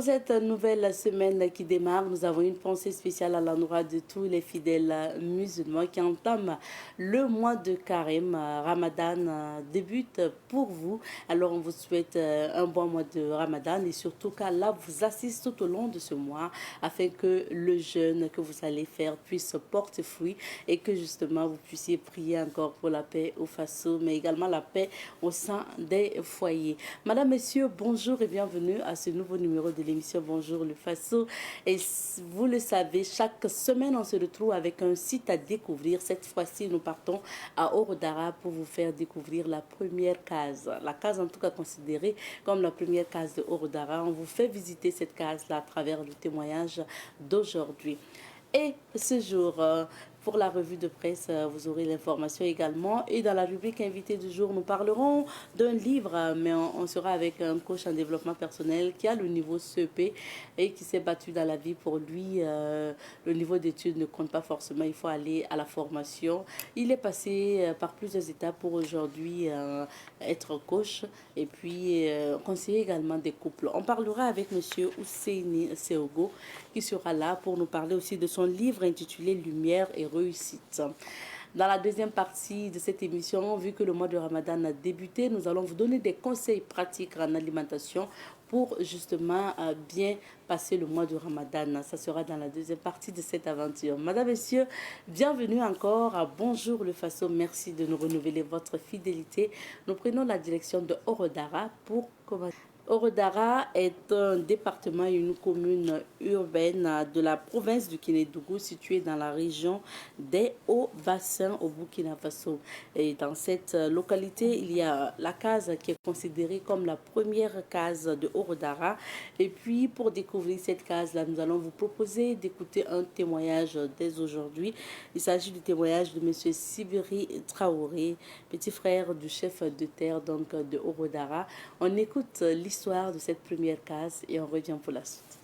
Pour cette nouvelle semaine qui démarre, nous avons une pensée spéciale à l'endroit de tous les fidèles musulmans qui entament le mois de Carême. Ramadan débute pour vous. Alors on vous souhaite un bon mois de Ramadan et surtout qu'Allah vous assiste tout au long de ce mois afin que le jeûne que vous allez faire puisse porter fruit et que justement vous puissiez prier encore pour la paix au Faso, mais également la paix au sein des foyers. Madame, Messieurs, bonjour et bienvenue à ce nouveau numéro de l'émission Bonjour le Faso. Et vous le savez, chaque semaine on se retrouve avec un site à découvrir. Cette fois-ci, nous partons à Orodara pour vous faire découvrir la première case. La case en tout cas considérée comme la première case de Orodara. On vous fait visiter cette case-là à travers le témoignage d'aujourd'hui. Et ce jour, pour la revue de presse, vous aurez l'information également. Et dans la rubrique invité du jour, nous parlerons d'un livre, mais on sera avec un coach en développement personnel qui a le niveau CEP et qui s'est battu dans la vie. Pour lui, le niveau d'études ne compte pas forcément, il faut aller à la formation. Il est passé par plusieurs étapes pour aujourd'hui être coach et puis conseiller également des couples. On parlera avec M. Ousseini Seogo qui sera là pour nous parler aussi de son livre intitulé Lumière et réussite. Dans la deuxième partie de cette émission, vu que le mois de Ramadan a débuté, nous allons vous donner des conseils pratiques en alimentation pour justement bien passer le mois de Ramadan. Ça sera dans la deuxième partie de cette aventure. Madame, Messieurs, bienvenue encore à Bonjour le Faso. Merci de nous renouveler votre fidélité. Nous prenons la direction de Orodara pour commencer. Orodara est un département et une commune urbaine de la province du Kénédougou située dans la région des Hauts-Bassins au Burkina Faso. Et dans cette localité, il y a la case qui est considérée comme la première case de Orodara. Et puis, pour découvrir cette case-là, nous allons vous proposer d'écouter un témoignage dès aujourd'hui. Il s'agit du témoignage de M. Sibiri Traoré, petit frère du chef de terre donc, de Orodara. On écoute l'histoire de cette première case et on revient pour la suite.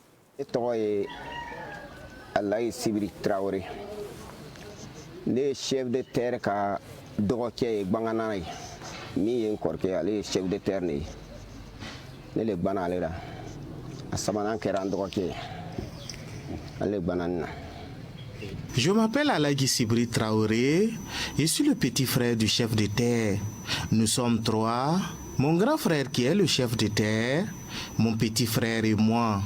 Allah Sibiri Traoré, le chef de terre ka doke banganay mi en korke ale chef de terre ne le banale la asamanan keran doke ale banana. Je m'appelle Alagi Sibri Traoré, je suis le petit frère du chef de terre. Nous sommes trois. Mon grand frère qui est le chef de terre, mon petit frère et moi.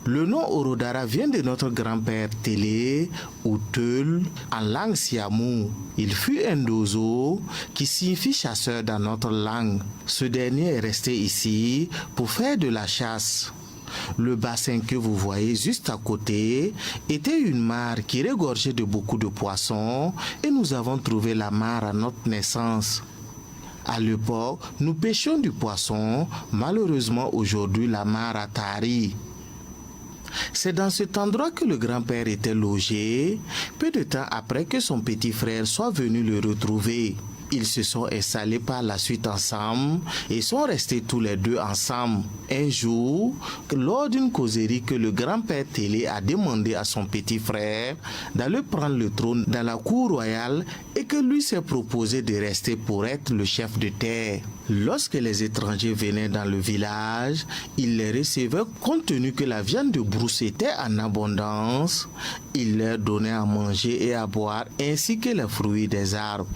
Le nom Orodara vient de notre grand-père Télé ou Teul en langue siamou. Il fut un dozo qui signifie chasseur dans notre langue. Ce dernier est resté ici pour faire de la chasse. Le bassin que vous voyez juste à côté était une mare qui regorgeait de beaucoup de poissons et nous avons trouvé la mare à notre naissance. À l'époque, nous pêchions du poisson. Malheureusement, aujourd'hui, la mare a tari. C'est dans cet endroit que le grand-père était logé, peu de temps après que son petit frère soit venu le retrouver. Ils se sont installés par la suite ensemble et sont restés tous les deux ensemble. Un jour, lors d'une causerie que le grand-père Télé a demandé à son petit frère d'aller prendre le trône dans la cour royale et que lui s'est proposé de rester pour être le chef de terre. Lorsque les étrangers venaient dans le village, il les recevait compte tenu que la viande de brousse était en abondance. Il leur donnait à manger et à boire ainsi que les fruits des arbres.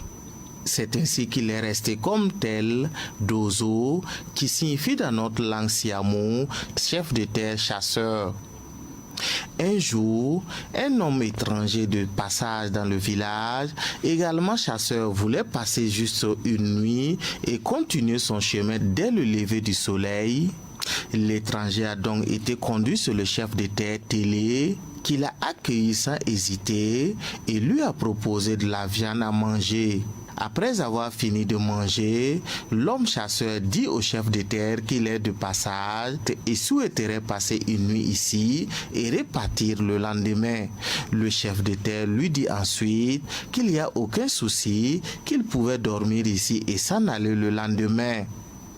C'est ainsi qu'il est resté comme tel, Dozo, qui signifie dans notre langue siamou, chef de terre chasseur. Un jour, un homme étranger de passage dans le village, également chasseur, voulait passer juste une nuit et continuer son chemin dès le lever du soleil. L'étranger a donc été conduit sur le chef de terre Télé, qui l'a accueilli sans hésiter et lui a proposé de la viande à manger. Après avoir fini de manger, l'homme chasseur dit au chef de terre qu'il est de passage et souhaiterait passer une nuit ici et repartir le lendemain. Le chef de terre lui dit ensuite qu'il n'y a aucun souci, qu'il pouvait dormir ici et s'en aller le lendemain.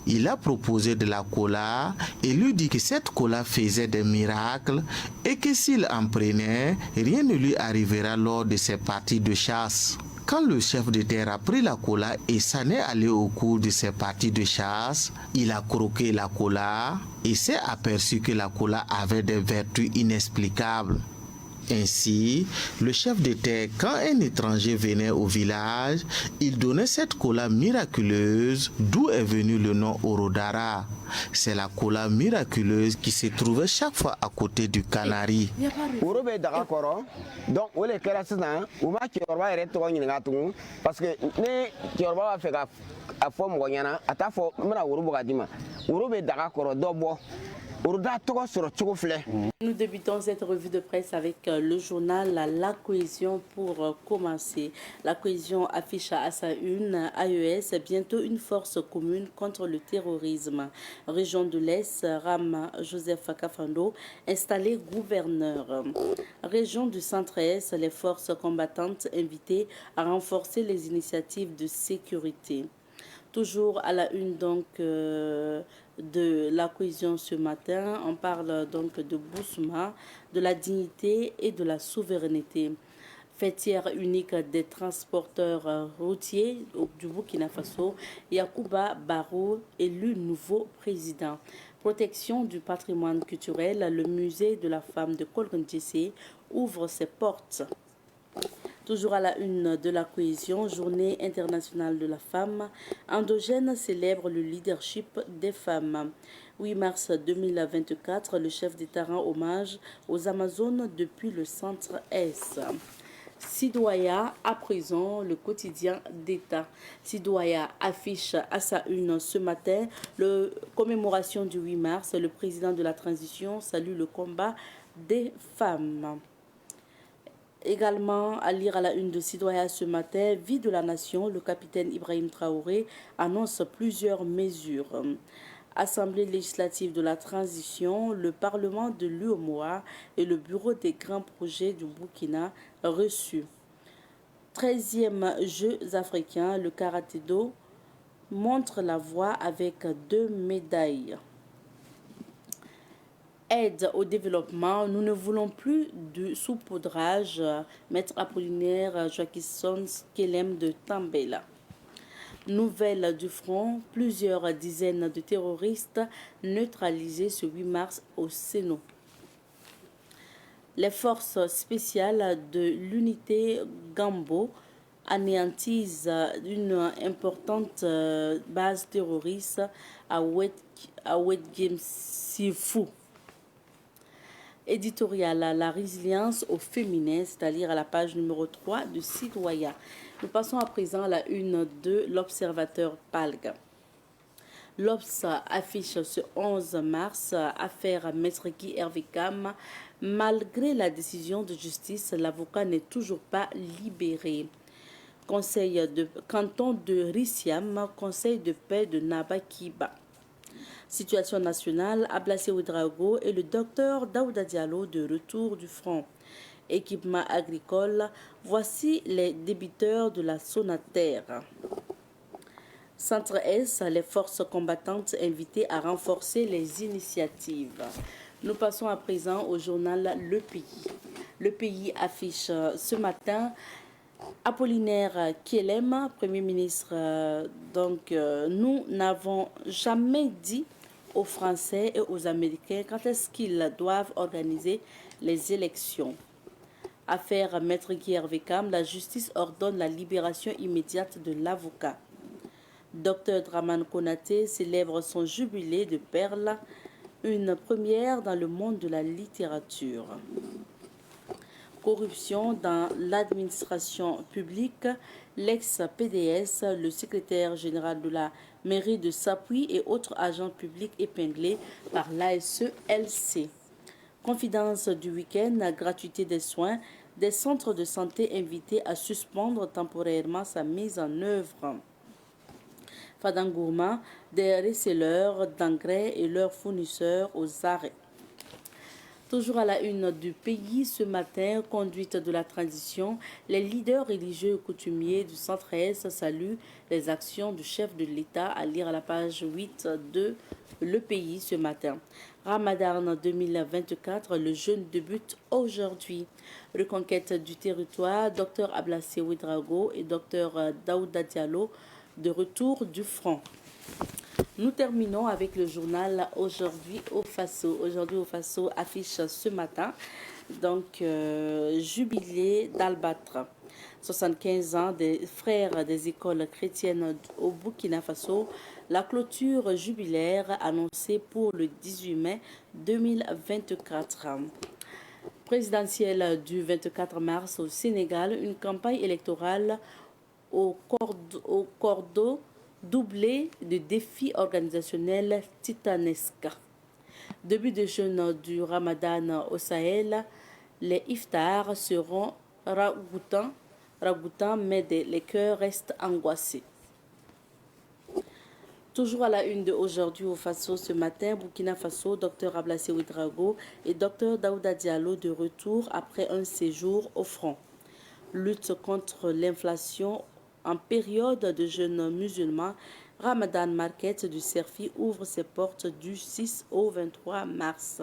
Il a proposé de la cola et lui dit que cette cola faisait des miracles et que s'il en prenait, rien ne lui arrivera lors de ses parties de chasse. Quand le chef de terre a pris la cola et s'en est allé au cours de ses parties de chasse, il a croqué la cola et s'est aperçu que la cola avait des vertus inexplicables. Ainsi, le chef de terre, quand un étranger venait au village, il donnait cette cola miraculeuse, d'où est venu le nom Orodara. C'est la cola miraculeuse qui se trouvait chaque fois à côté du canari. Donc, on est parce que nous débutons cette revue de presse avec le journal La Cohésion pour commencer. La Cohésion affiche à sa une AES bientôt une force commune contre le terrorisme. Région de l'Est, Ram Joseph Kafando installé gouverneur. Région du Centre-Est, les forces combattantes invitées à renforcer les initiatives de sécurité. Toujours à la une donc de la cohésion ce matin, on parle donc de Boussouma, de la dignité et de la souveraineté. Fêtière unique des transporteurs routiers du Burkina Faso, Yacouba Barrow élu nouveau président. Protection du patrimoine culturel, le musée de la femme de Kolkandjessé ouvre ses portes. Toujours à la une de la cohésion, journée internationale de la femme, endogène célèbre le leadership des femmes. 8 mars 2024, le chef d'État rend hommage aux Amazones depuis le centre-est. Sidoya à présent, le quotidien d'État. Sidoya affiche à sa une ce matin la commémoration du 8 mars. Le président de la transition salue le combat des femmes. Également à lire à la une de Sidoya ce matin, vie de la nation, le capitaine Ibrahim Traoré annonce plusieurs mesures. Assemblée législative de la transition, le Parlement de l'UOMOA et le Bureau des grands projets du Burkina reçus. 13e Jeux africains, le karaté-do montre la voie avec 2 médailles. Aide au développement, nous ne voulons plus de saupoudrage. Maître Apollinaire Joachimson Kelem de Tambela. Nouvelle du front, plusieurs dizaines de terroristes neutralisés ce 8 mars au Sénat. Les forces spéciales de l'unité Gambo anéantissent une importante base terroriste à Ouedghem-Sifou. Éditorial, la résilience au féminin, c'est-à-dire à la page numéro 3 de Citoyen. Nous passons à présent à la une de l'Observateur Palg. L'Obs affiche ce 11 mars affaire Maître Guy Hervé-Cam. Malgré la décision de justice, l'avocat n'est toujours pas libéré. Conseil de canton de Rissiam, conseil de paix de Nabakiba. Situation nationale, Ablassé Ouedraogo et le docteur Daouda Diallo de retour du front. Équipement agricole, voici les débiteurs de la Sonater. Centre-Est, les forces combattantes invitées à renforcer les initiatives. Nous passons à présent au journal Le Pays. Le Pays affiche ce matin Apollinaire Kelem, Premier ministre. Nous n'avons jamais dit aux Français et aux Américains quand est-ce qu'ils doivent organiser les élections. Affaire Maître Guy Hervé-Cam, la justice ordonne la libération immédiate de l'avocat. Dr Dramane Konaté célèbre son jubilé de perles, une première dans le monde de la littérature. Corruption dans l'administration publique, l'ex-PDS, le secrétaire général de la mairie de Sapuy et autres agents publics épinglés par l'ASELC. Confidence du week-end, gratuité des soins, des centres de santé invités à suspendre temporairement sa mise en œuvre. Fadangourma, des resellers d'engrais et leurs fournisseurs aux arrêts. Toujours à la une du pays ce matin, conduite de la transition, les leaders religieux et coutumiers du Centre-Est saluent les actions du chef de l'État à lire à la page 8 de Le Pays ce matin. Ramadan 2024, le jeûne débute aujourd'hui. Reconquête du territoire, Dr Ablassé Ouedraogo et Dr Daouda Diallo de retour du front. Nous terminons avec le journal Aujourd'hui au Faso. Aujourd'hui au Faso affiche ce matin, donc jubilé d'Albâtre. 75 ans des frères des écoles chrétiennes au Burkina Faso. La clôture jubilaire annoncée pour le 18 mai 2024. Présidentielle du 24 mars au Sénégal, une campagne électorale au cordeau doublé de défis organisationnels titanesques. Début de jeûne du Ramadan au Sahel, les iftars seront ragoûtants, mais les cœurs restent angoissés. Toujours à la une de aujourd'hui au Faso ce matin, Burkina Faso, Dr Ablassé Ouedraogo et Dr Daouda Diallo de retour après un séjour au front. Lutte contre l'inflation en période de jeûne musulman, Ramadan Market du Serfi ouvre ses portes du 6 au 23 mars.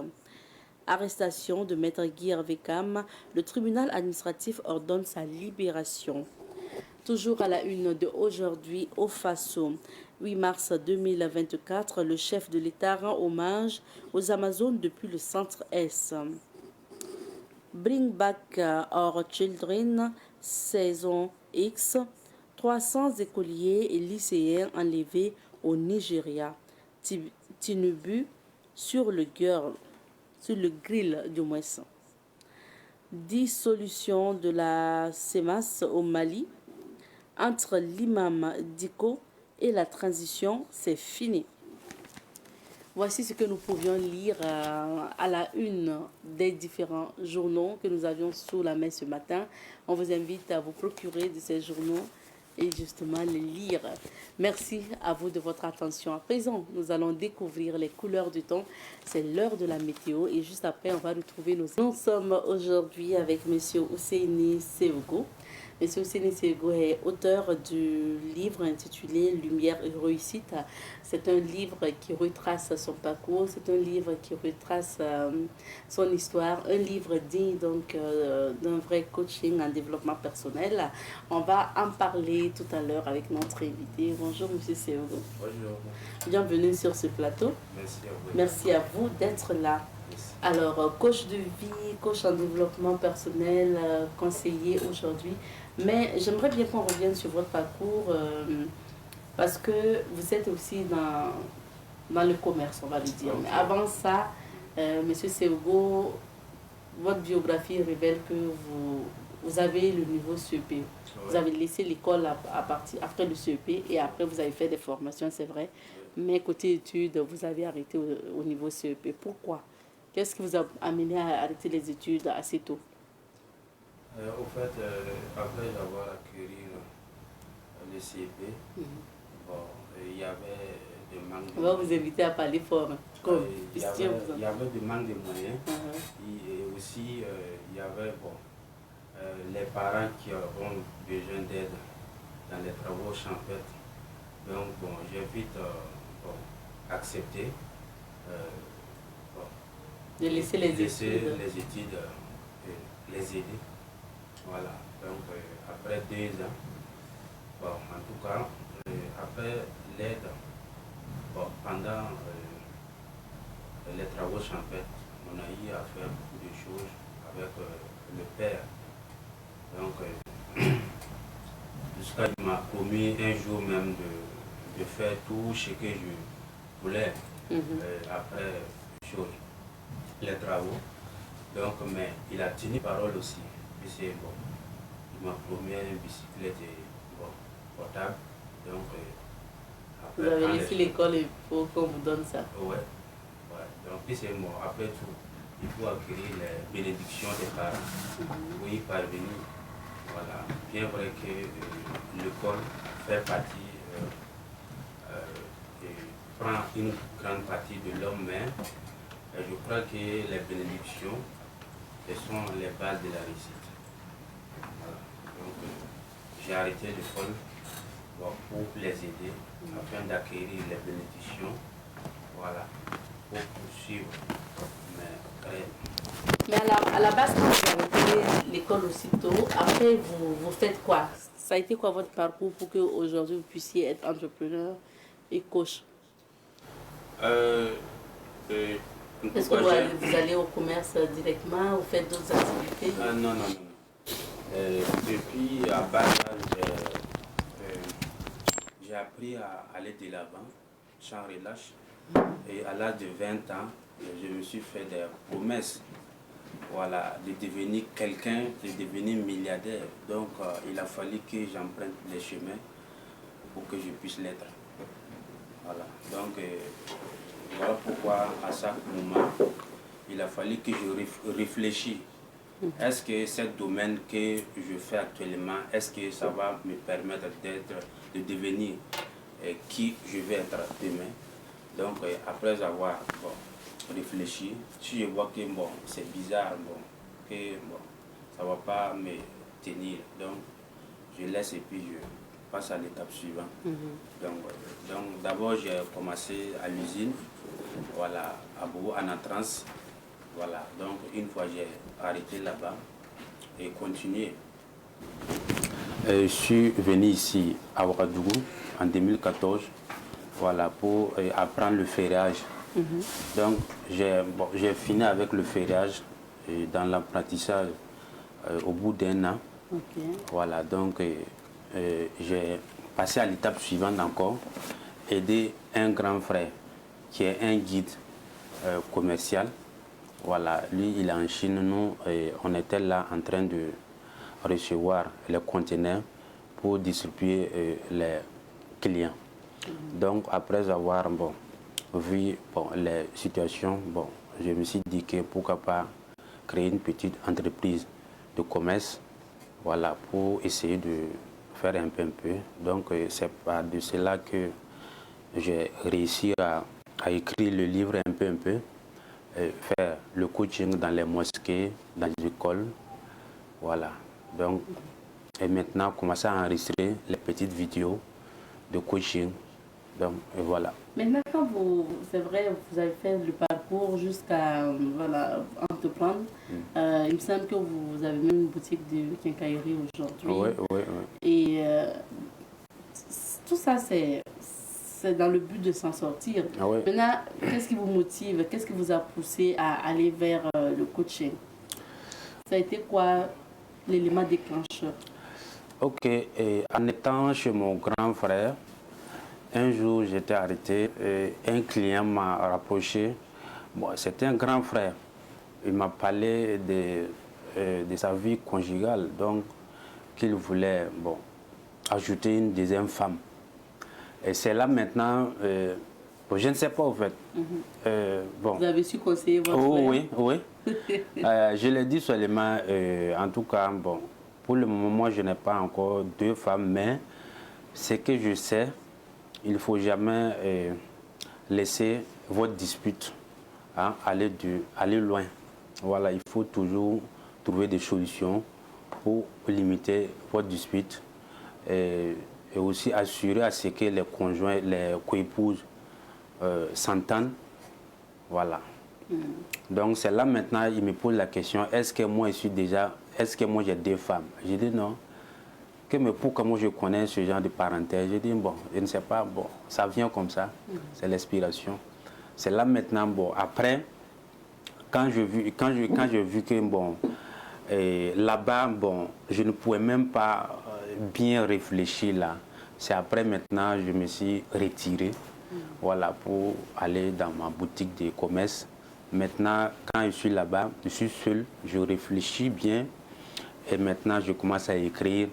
Arrestation de Maître Guy Vekam, le tribunal administratif ordonne sa libération. Toujours à la une de aujourd'hui au Faso, 8 mars 2024, le chef de l'État rend hommage aux Amazones depuis le centre Est. Bring Back Our Children, saison X, 300 écoliers et lycéens enlevés au Nigeria. Tinubu sur le grill du moins. Dissolution de la CEMAS au Mali. Entre l'imam Diko et la transition, c'est fini. Voici ce que nous pouvions lire à la une des différents journaux que nous avions sous la main ce matin. On vous invite à vous procurer de ces journaux et justement les lire. Merci à vous de votre attention. À présent, nous allons découvrir les couleurs du temps. C'est l'heure de la météo et juste après, on va retrouver nos... Nous sommes aujourd'hui avec M. Ousseini Seougo. M. Ousseini Seougo est auteur du livre intitulé Lumière et réussite. C'est un livre qui retrace son parcours, c'est un livre qui retrace son histoire, un livre digne donc d'un vrai coaching en développement personnel. On va en parler tout à l'heure avec notre invité. Bonjour M. Seougo. Bonjour. Bienvenue sur ce plateau. Merci à vous. Merci à vous d'être là. Merci. Alors, coach de vie, coach en développement personnel, conseiller aujourd'hui. Mais j'aimerais bien qu'on revienne sur votre parcours parce que vous êtes aussi dans le commerce, on va le dire. Okay. Mais avant ça, M. Seougo, votre biographie révèle que vous avez le niveau CEP. Ouais. Vous avez laissé l'école à partir après le CEP et après vous avez fait des formations, c'est vrai. Mais côté études, vous avez arrêté au niveau CEP. Pourquoi? Qu'est-ce qui vous a amené à arrêter les études assez tôt? Au fait, après avoir acquis le CEP, bon, il y avait des manques de moyens. On va vous inviter à parler fort. Il y avait des manques de moyens. Et aussi, il y avait les parents qui ont besoin d'aide dans les travaux champêtres. Donc, bon, j'ai vite accepté de laisser les études et les aider. Voilà, donc après 2 ans, bon, en tout cas, après l'aide, bon, pendant les travaux champêtres, on a eu à faire beaucoup de choses avec le père. Donc, jusqu'à il m'a promis un jour même de faire tout ce que je voulais après les travaux. Donc, mais il a tenu parole aussi. C'est bon. Il m'a promis une bicyclette portable. Donc, après, vous avez laissé l'école et il faut qu'on vous donne ça. Ouais. Donc, c'est bon. Après tout, il faut acquérir les bénédictions des parents pour y parvenir. Voilà. Bien vrai que l'école fait partie, prend une grande partie de l'homme, mais je crois que les bénédictions, ce sont les bases de la réussite. Voilà. Donc, j'ai arrêté l'école pour les aider afin d'acquérir les bénédictions. Voilà. pour poursuivre mes rêves. Mais à la base, quand vous avez fait l'école aussitôt, après, vous faites quoi? Ça a été quoi votre parcours pour qu'aujourd'hui vous puissiez être entrepreneur et coach? Est-ce que vous allez au commerce directement, vous faites d'autres activités? Non. Depuis à bas âge, j'ai appris à aller de l'avant, sans relâche. Et à l'âge de 20 ans, je me suis fait des promesses, voilà, de devenir quelqu'un, de devenir milliardaire. Donc il a fallu que j'emprunte les chemins pour que je puisse l'être. Voilà. Donc voilà pourquoi à chaque moment, il a fallu que je réfléchisse. Est-ce que ce domaine que je fais actuellement, est-ce que ça va me permettre de devenir qui je vais être demain? Donc après avoir réfléchi, si je vois que c'est bizarre, que ça ne va pas me tenir, donc je laisse et puis je passe à l'étape suivante. Donc d'abord j'ai commencé à l'usine, voilà, à Bobo, en entrance. Voilà, donc une fois j'ai arrêté là-bas et continué. Je suis venu ici à Ouagadougou en 2014, voilà, pour apprendre le ferrage. Donc j'ai fini avec le ferrage dans l'apprentissage au bout d'un an. Voilà, donc j'ai passé à l'étape suivante encore, aider un grand frère qui est un guide commercial. Voilà, lui il est en Chine, nous on était là en train de recevoir les conteneurs pour distribuer les clients. Donc après avoir vu les situations, je me suis dit que pourquoi pas créer une petite entreprise de commerce, voilà, pour essayer de faire un peu. Donc c'est pas de cela que j'ai réussi à écrire le livre un peu. Faire le coaching dans les mosquées, dans les écoles, voilà. Donc, et maintenant, commencer à enregistrer les petites vidéos de coaching. Donc, et voilà. Maintenant, quand c'est vrai, vous avez fait le parcours jusqu'à entreprendre, il me semble que vous avez même une boutique de quincaillerie aujourd'hui. Oui. Et tout ça, c'est dans le but de s'en sortir. Maintenant, qu'est-ce qui vous motive? Qu'est-ce qui vous a poussé à aller vers le coaching? Ça a été quoi l'élément déclencheur? Ok, et en étant chez mon grand frère, un jour j'étais arrêté et un client m'a rapproché. C'était un grand frère. Il m'a parlé de sa vie conjugale, donc qu'il voulait ajouter une deuxième femme. Et c'est là maintenant, je ne sais pas en fait. Vous avez su conseiller votre frère? Oui. Je l'ai dit seulement, en tout cas, pour le moment, moi, je n'ai pas encore deux femmes, mais ce que je sais, il ne faut jamais laisser votre dispute aller loin. Voilà, il faut toujours trouver des solutions pour limiter votre dispute. Et aussi assurer à ce que les conjoints, les coépouses s'entendent. Voilà. Donc c'est là maintenant, il me pose la question, est-ce que moi j'ai deux femmes? J'ai dit non. Mais pourquoi moi je connais ce genre de parenthèse? J'ai dit je ne sais pas, ça vient comme ça, c'est l'inspiration. C'est là maintenant, après, quand j'ai vu que là-bas, je ne pouvais même pas bien réfléchir là. C'est après maintenant, je me suis retiré, voilà, pour aller dans ma boutique de commerce. Maintenant, quand je suis là-bas, je suis seul, je réfléchis bien et maintenant je commence à écrire.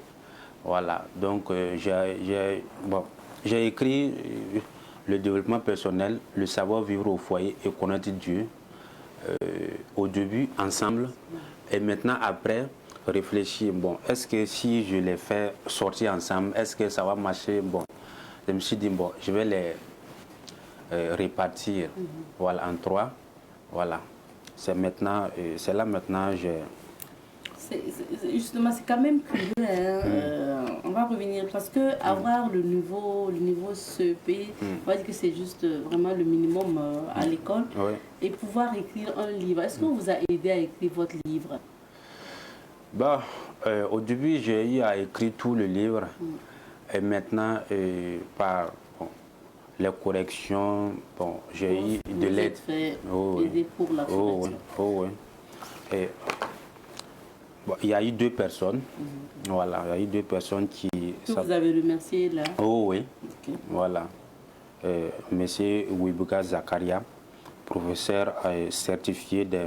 Voilà, donc j'ai écrit le développement personnel, le savoir vivre au foyer et connaître Dieu au début ensemble et maintenant après réfléchir, est-ce que si je les fais sortir ensemble, est-ce que ça va marcher? Je me suis dit, je vais les répartir voilà, en trois. Voilà. C'est là maintenant, Justement, c'est quand même curieux. On va revenir parce que avoir le niveau CEP, on va dire que c'est juste vraiment le minimum à l'école. Oui. Et pouvoir écrire un livre. Est-ce qu'on vous a aidé à écrire votre livre? Bah, au début, j'ai eu à écrire tout le livre. Et maintenant, par les corrections, j'ai eu de l'aide. Aider pour la correction. Oui. Et, il y a eu 2 personnes. Voilà, il y a eu 2 personnes qui... Que vous avez remercié là? Oui. Okay. Voilà. Monsieur Wibuka Zakaria, professeur certifié de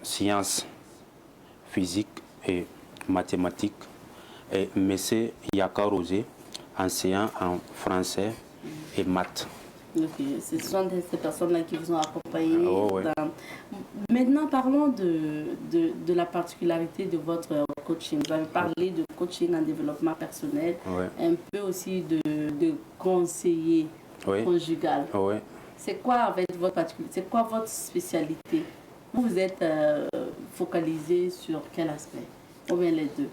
sciences physiques et mathématiques. Et monsieur Yaka Rosé, enseignant en français et maths. Ok, ce sont ces personnes-là qui vous ont accompagné. Maintenant, parlons de la particularité de votre coaching. Vous avez parlé de coaching en développement personnel, un peu aussi de conseiller conjugal. C'est quoi c'est quoi votre spécialité? Vous êtes focalisé sur quel aspect? Ou bien les deux?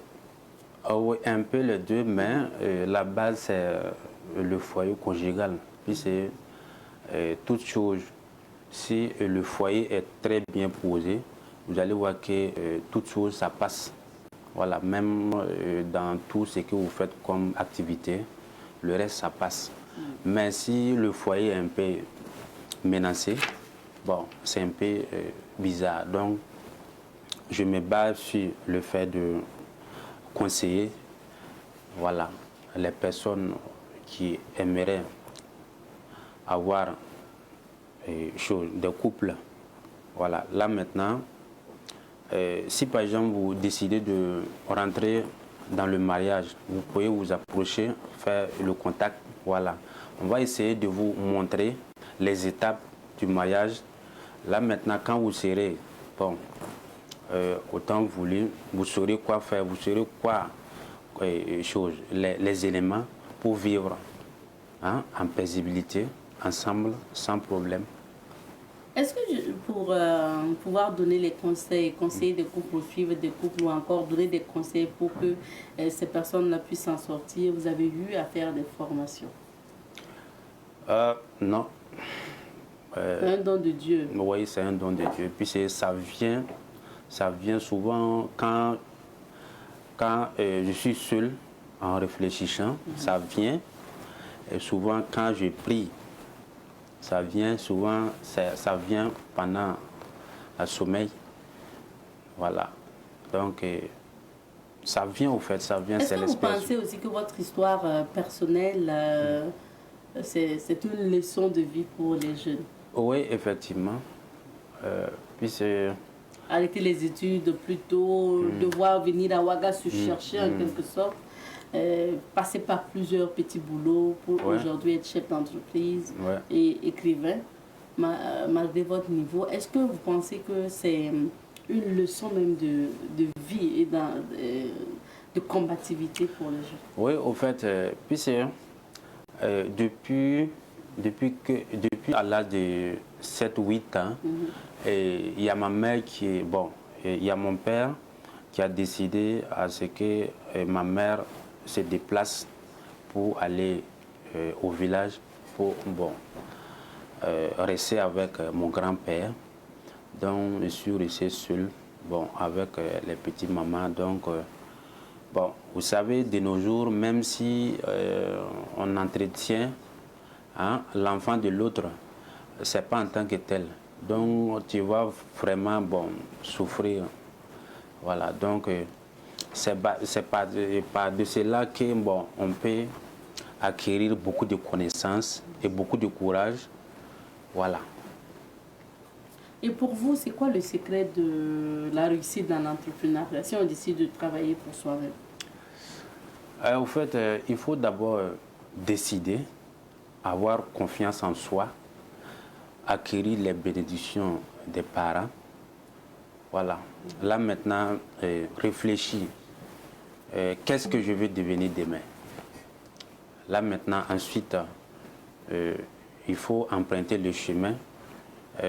Oui, un peu les deux, mais la base c'est le foyer conjugal. Puis c'est toute chose. Si le foyer est très bien posé, vous allez voir que toute chose ça passe. Voilà, même dans tout ce que vous faites comme activité, le reste ça passe. Mais si le foyer est un peu menacé, bon, c'est un peu bizarre. Donc, je me base sur le fait de conseiller, voilà, les personnes qui aimeraient avoir des couples. Voilà, là maintenant, si par exemple vous décidez de rentrer dans le mariage, vous pouvez vous approcher, faire le contact. Voilà, on va essayer de vous montrer les étapes du mariage. Là maintenant, quand vous serez autant voulu, vous saurez quoi faire, vous saurez quoi les éléments pour vivre en paisibilité, ensemble, sans problème. Est-ce que pour pouvoir donner les conseiller des couples, suivre des couples ou encore donner des conseils pour que ces personnes puissent s'en sortir, vous avez eu à faire des formations? Non. C'est un don de Dieu. Oui, c'est un don de Dieu. Puis ça vient souvent quand je suis seul en réfléchissant, ça vient. Et souvent quand je prie, ça vient souvent, ça vient pendant le sommeil. Voilà. Donc, ça vient au fait, ça vient, c'est l'esprit. Est-ce que vous l'esprit. pensez aussi que votre histoire personnelle, c'est une leçon de vie pour les jeunes? Oui, effectivement. Puis c'est... Arrêter les études plus tôt, devoir venir à Ouaga se chercher en quelque sorte, passer par plusieurs petits boulots pour aujourd'hui être chef d'entreprise et écrivain, malgré votre niveau. Est-ce que vous pensez que c'est une leçon même de vie et de combativité pour les jeunes? Oui, au fait, puis c'est depuis à l'âge de 7-8 ans, et il y a ma mère qui est, il y a mon père qui a décidé à ce que ma mère se déplace pour aller au village pour rester avec mon grand-père. Donc je suis resté seul avec les petites mamans. Donc vous savez, de nos jours, même si on entretient l'enfant de l'autre, c'est pas en tant que tel. Donc tu vas vraiment souffrir. Voilà, donc c'est pas de cela que on peut acquérir beaucoup de connaissances et beaucoup de courage. Voilà. Et pour vous, c'est quoi le secret de la réussite dans l'entrepreneuriat si on décide de travailler pour soi-même? En fait, il faut d'abord décider, avoir confiance en soi, acquérir les bénédictions des parents. Voilà. Là maintenant, réfléchir. Qu'est-ce que je veux devenir demain? Là maintenant, ensuite, il faut emprunter le chemin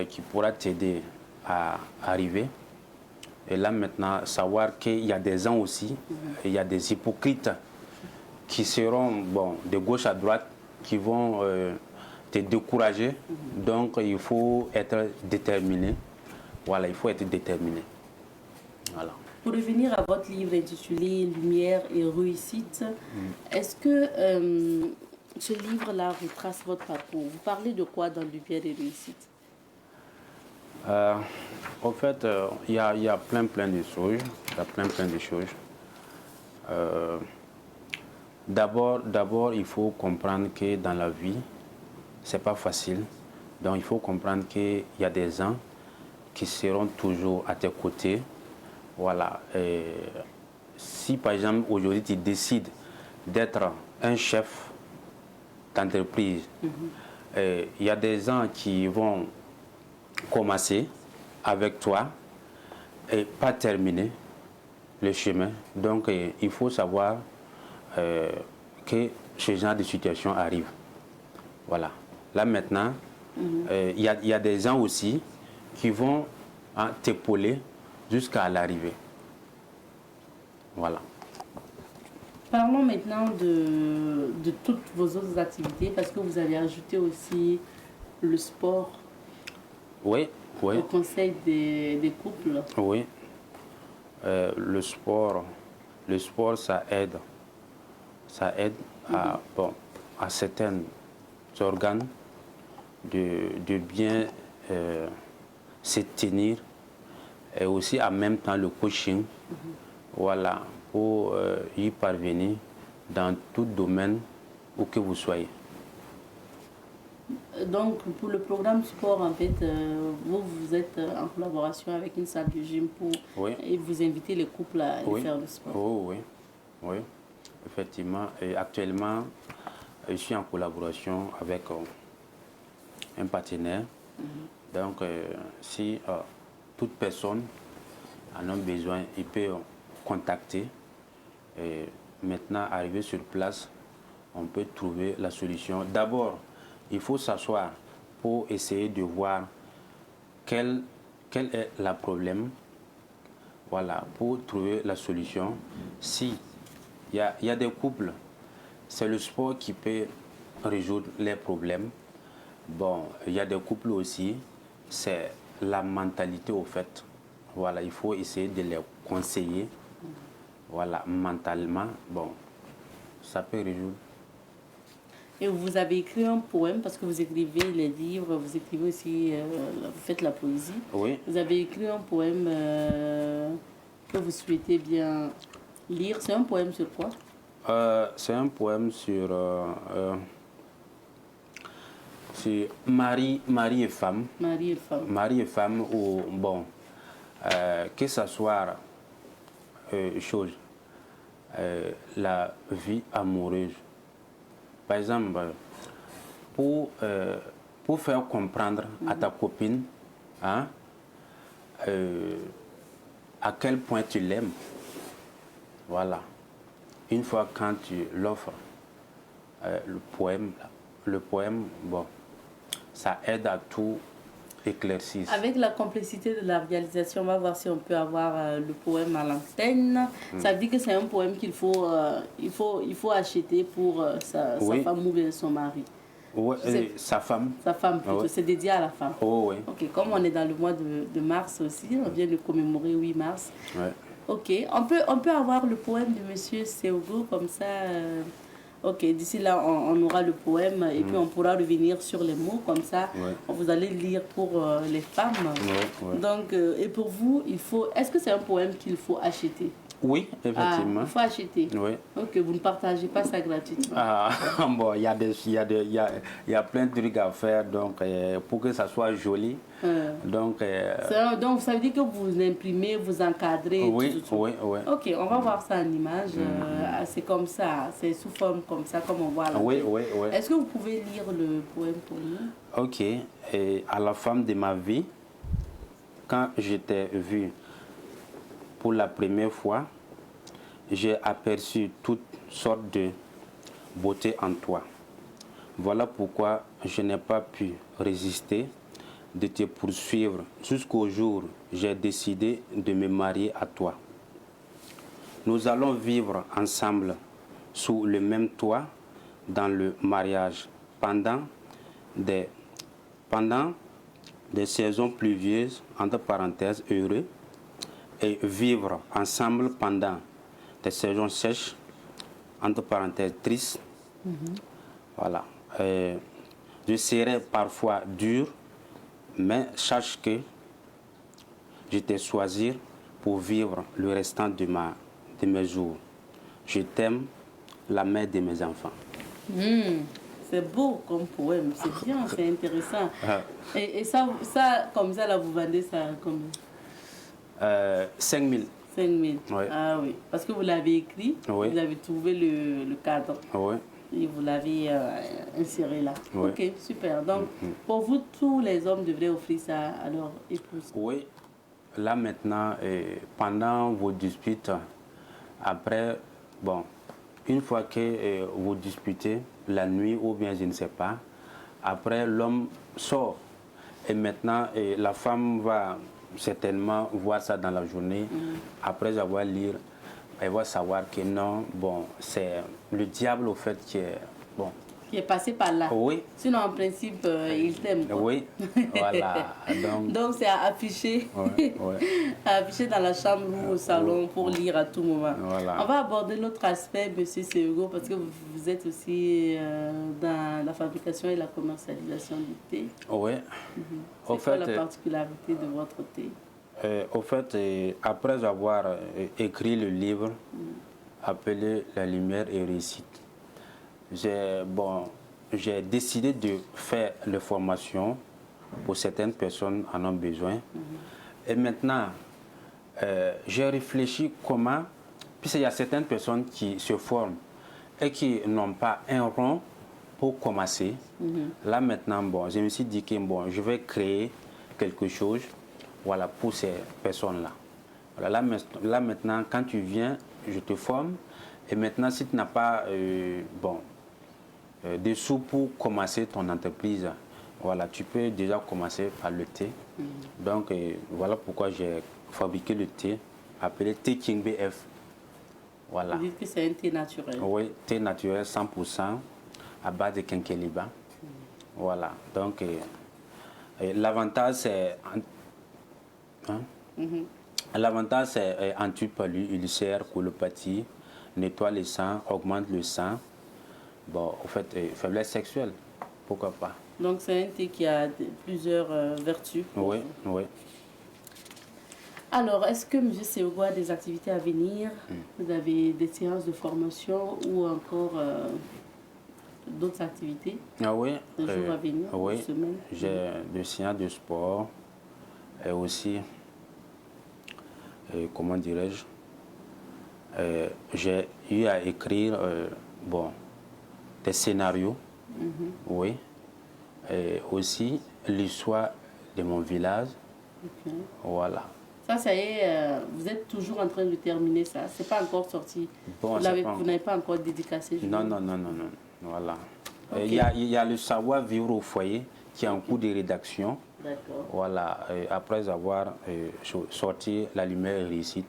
qui pourra t'aider à arriver. Et là maintenant, savoir qu'il y a des gens aussi, il y a des hypocrites qui seront de gauche à droite, qui vont te décourager. Donc il faut être déterminé. Voilà, il faut être déterminé. Voilà. Pour revenir à votre livre intitulé Lumière et réussite, est-ce que ce livre-là retrace votre parcours? Vous parlez de quoi dans Lumière et réussite? En fait, il y a plein de choses. Il y a plein de choses. D'abord, il faut comprendre que dans la vie, c'est pas facile. Donc, il faut comprendre qu'il y a des gens qui seront toujours à tes côtés. Voilà. Et si, par exemple, aujourd'hui, tu décides d'être un chef d'entreprise, il y a des gens qui vont commencer avec toi et pas terminer le chemin. Donc, il faut savoir que ce genre de situation arrive. Voilà. Là, maintenant, il y a des gens aussi qui vont t'épauler jusqu'à l'arrivée. Voilà. Parlons maintenant de toutes vos autres activités, parce que vous avez ajouté aussi le sport. Oui. Au conseil des couples. Oui. Le sport, ça aide. Ça aide à certains organes de bien se tenir, et aussi en même temps le coaching, voilà, pour y parvenir dans tout domaine où que vous soyez. Donc pour le programme sport, en fait, vous êtes en collaboration avec une salle de gym et vous invitez les couples à aller faire le sport. Oui, effectivement. Et actuellement, je suis en collaboration avec un partenaire. Donc, si toute personne en a besoin, il peut contacter. Et maintenant, arrivé sur place, on peut trouver la solution. D'abord, il faut s'asseoir pour essayer de voir quel est le problème. Voilà, pour trouver la solution. Si il y a des couples, c'est le sport qui peut résoudre les problèmes. Bon, il y a des couples aussi, c'est la mentalité au fait. Voilà, il faut essayer de les conseiller. Voilà, mentalement, bon, ça peut résoudre. Et vous avez écrit un poème, parce que vous écrivez les livres, vous écrivez aussi, vous faites la poésie. Oui. Vous avez écrit un poème que vous souhaitez bien lire. C'est un poème sur quoi? C'est un poème sur mari et femme. Mari et femme. Mari et femme, ou bon, que ce soit la vie amoureuse. Par exemple, pour faire comprendre à ta copine à quel point tu l'aimes. Voilà. Une fois quand tu l'offres, le poème, bon, ça aide à tout éclaircir. Avec la complexité de la réalisation, on va voir si on peut avoir le poème à l'antenne. Ça veut dire que c'est un poème qu'il faut, il faut acheter pour sa femme ou bien son mari. Oui, sa femme. Sa femme plutôt, c'est dédié à la femme. Oh, oui. Ok, comme on est dans le mois de mars aussi, on vient de commémorer 8 mars. Ouais. Ok, on peut avoir le poème de Monsieur Seogo comme ça. Ok, d'ici là, on aura le poème et puis on pourra revenir sur les mots comme ça. Vous allez lire pour les femmes. Donc, et pour vous, est-ce que c'est un poème qu'il faut acheter? Oui, effectivement. Il faut acheter. Oui. Ok, vous ne partagez pas ça gratuitement. Bon, il y a plein de trucs à faire, donc pour que ça soit joli. Donc, donc, ça veut dire que vous imprimez, vous encadrez. Oui. Ok, on va voir ça en image. C'est comme ça, c'est sous forme comme ça, comme on voit là. Oui. Est-ce que vous pouvez lire le poème pour nous? Ok. Et à la fin de ma vie, quand j'étais vu pour la première fois, j'ai aperçu toutes sortes de beauté en toi. Voilà pourquoi je n'ai pas pu résister de te poursuivre jusqu'au jour où j'ai décidé de me marier à toi. Nous allons vivre ensemble sous le même toit dans le mariage pendant des saisons pluvieuses, entre parenthèses, heureux, et vivre ensemble pendant des saisons sèches, entre parenthèses, tristes. Voilà. Je serai parfois dur, mais sache que je t'ai choisi pour vivre le restant de mes jours. Je t'aime, la mère de mes enfants. C'est beau comme poème, c'est bien, c'est intéressant. Et ça, comme ça, là, vous vendez ça combien? 5 000. 5 000. Oui. Ah oui, parce que vous l'avez écit, Oui. vous avez trouvé le cadre. Oui. Et vous l'avez inséré là. Oui. Ok, super. Donc, pour vous, tous les hommes devraient offrir ça à leur épouse. Oui. Là maintenant, pendant vos disputes, après, bon, une fois que vous disputez, la nuit ou bien je ne sais pas, après l'homme sort. Et maintenant, la femme va certainement voir ça dans la journée. Après avoir lu, elle va savoir que non, bon, c'est le diable au fait qui est, bon. Qui est passé par là. Oui. Sinon, en principe, il t'aime. Oui, voilà. Donc c'est à afficher, à afficher dans la chambre ou au salon pour lire à tout moment. Voilà. On va aborder l'autre aspect, M. Seogo, parce que vous êtes aussi dans la fabrication et la commercialisation du thé. Oui. C'est quoi la particularité de votre thé? Au fait, après avoir écrit le livre appelé La lumière et réussite, j'ai décidé de faire les formations pour certaines personnes en ont besoin. Et maintenant, j'ai réfléchi comment, puisqu'il y a certaines personnes qui se forment et qui n'ont pas un rond pour commencer. Là maintenant, bon, je me suis dit que bon, je vais créer quelque chose, voilà, pour ces personnes-là. Voilà, là maintenant, quand tu viens, je te forme. Et maintenant, si tu n'as pas des sous pour commencer ton entreprise, voilà, tu peux déjà commencer par le thé. Donc, voilà pourquoi j'ai fabriqué le thé, appelé Thé King BF. Voilà. Vous dites que c'est un thé naturel. Oui, thé naturel 100% à base de quinqueliba. Voilà. Donc, l'avantage, c'est... L'avantage, c'est anti-palu, ulcère, colopathie, nettoie le sang, augmente le sang. Bon, en fait, faiblesse sexuelle, pourquoi pas. Donc, c'est un thé qui a plusieurs vertus. Oui, oui. Alors, est-ce que M. Seogo a des activités à venir? Vous avez des séances de formation ou encore d'autres activités? Ah oui. Des jours à venir, oui, des semaines? J'ai des séances de sport et aussi, comment dirais-je, j'ai eu à écrire des scénarios, oui, et aussi l'histoire de mon village, voilà. Ça y est, vous êtes toujours en train de terminer ça. C'est pas encore sorti. Bon, vous n'avez pas encore dédicacé. Non, voilà. Okay. Il y a le savoir vivre au foyer qui est en cours de rédaction. D'accord. Voilà, après avoir sorti La lumière et réussite.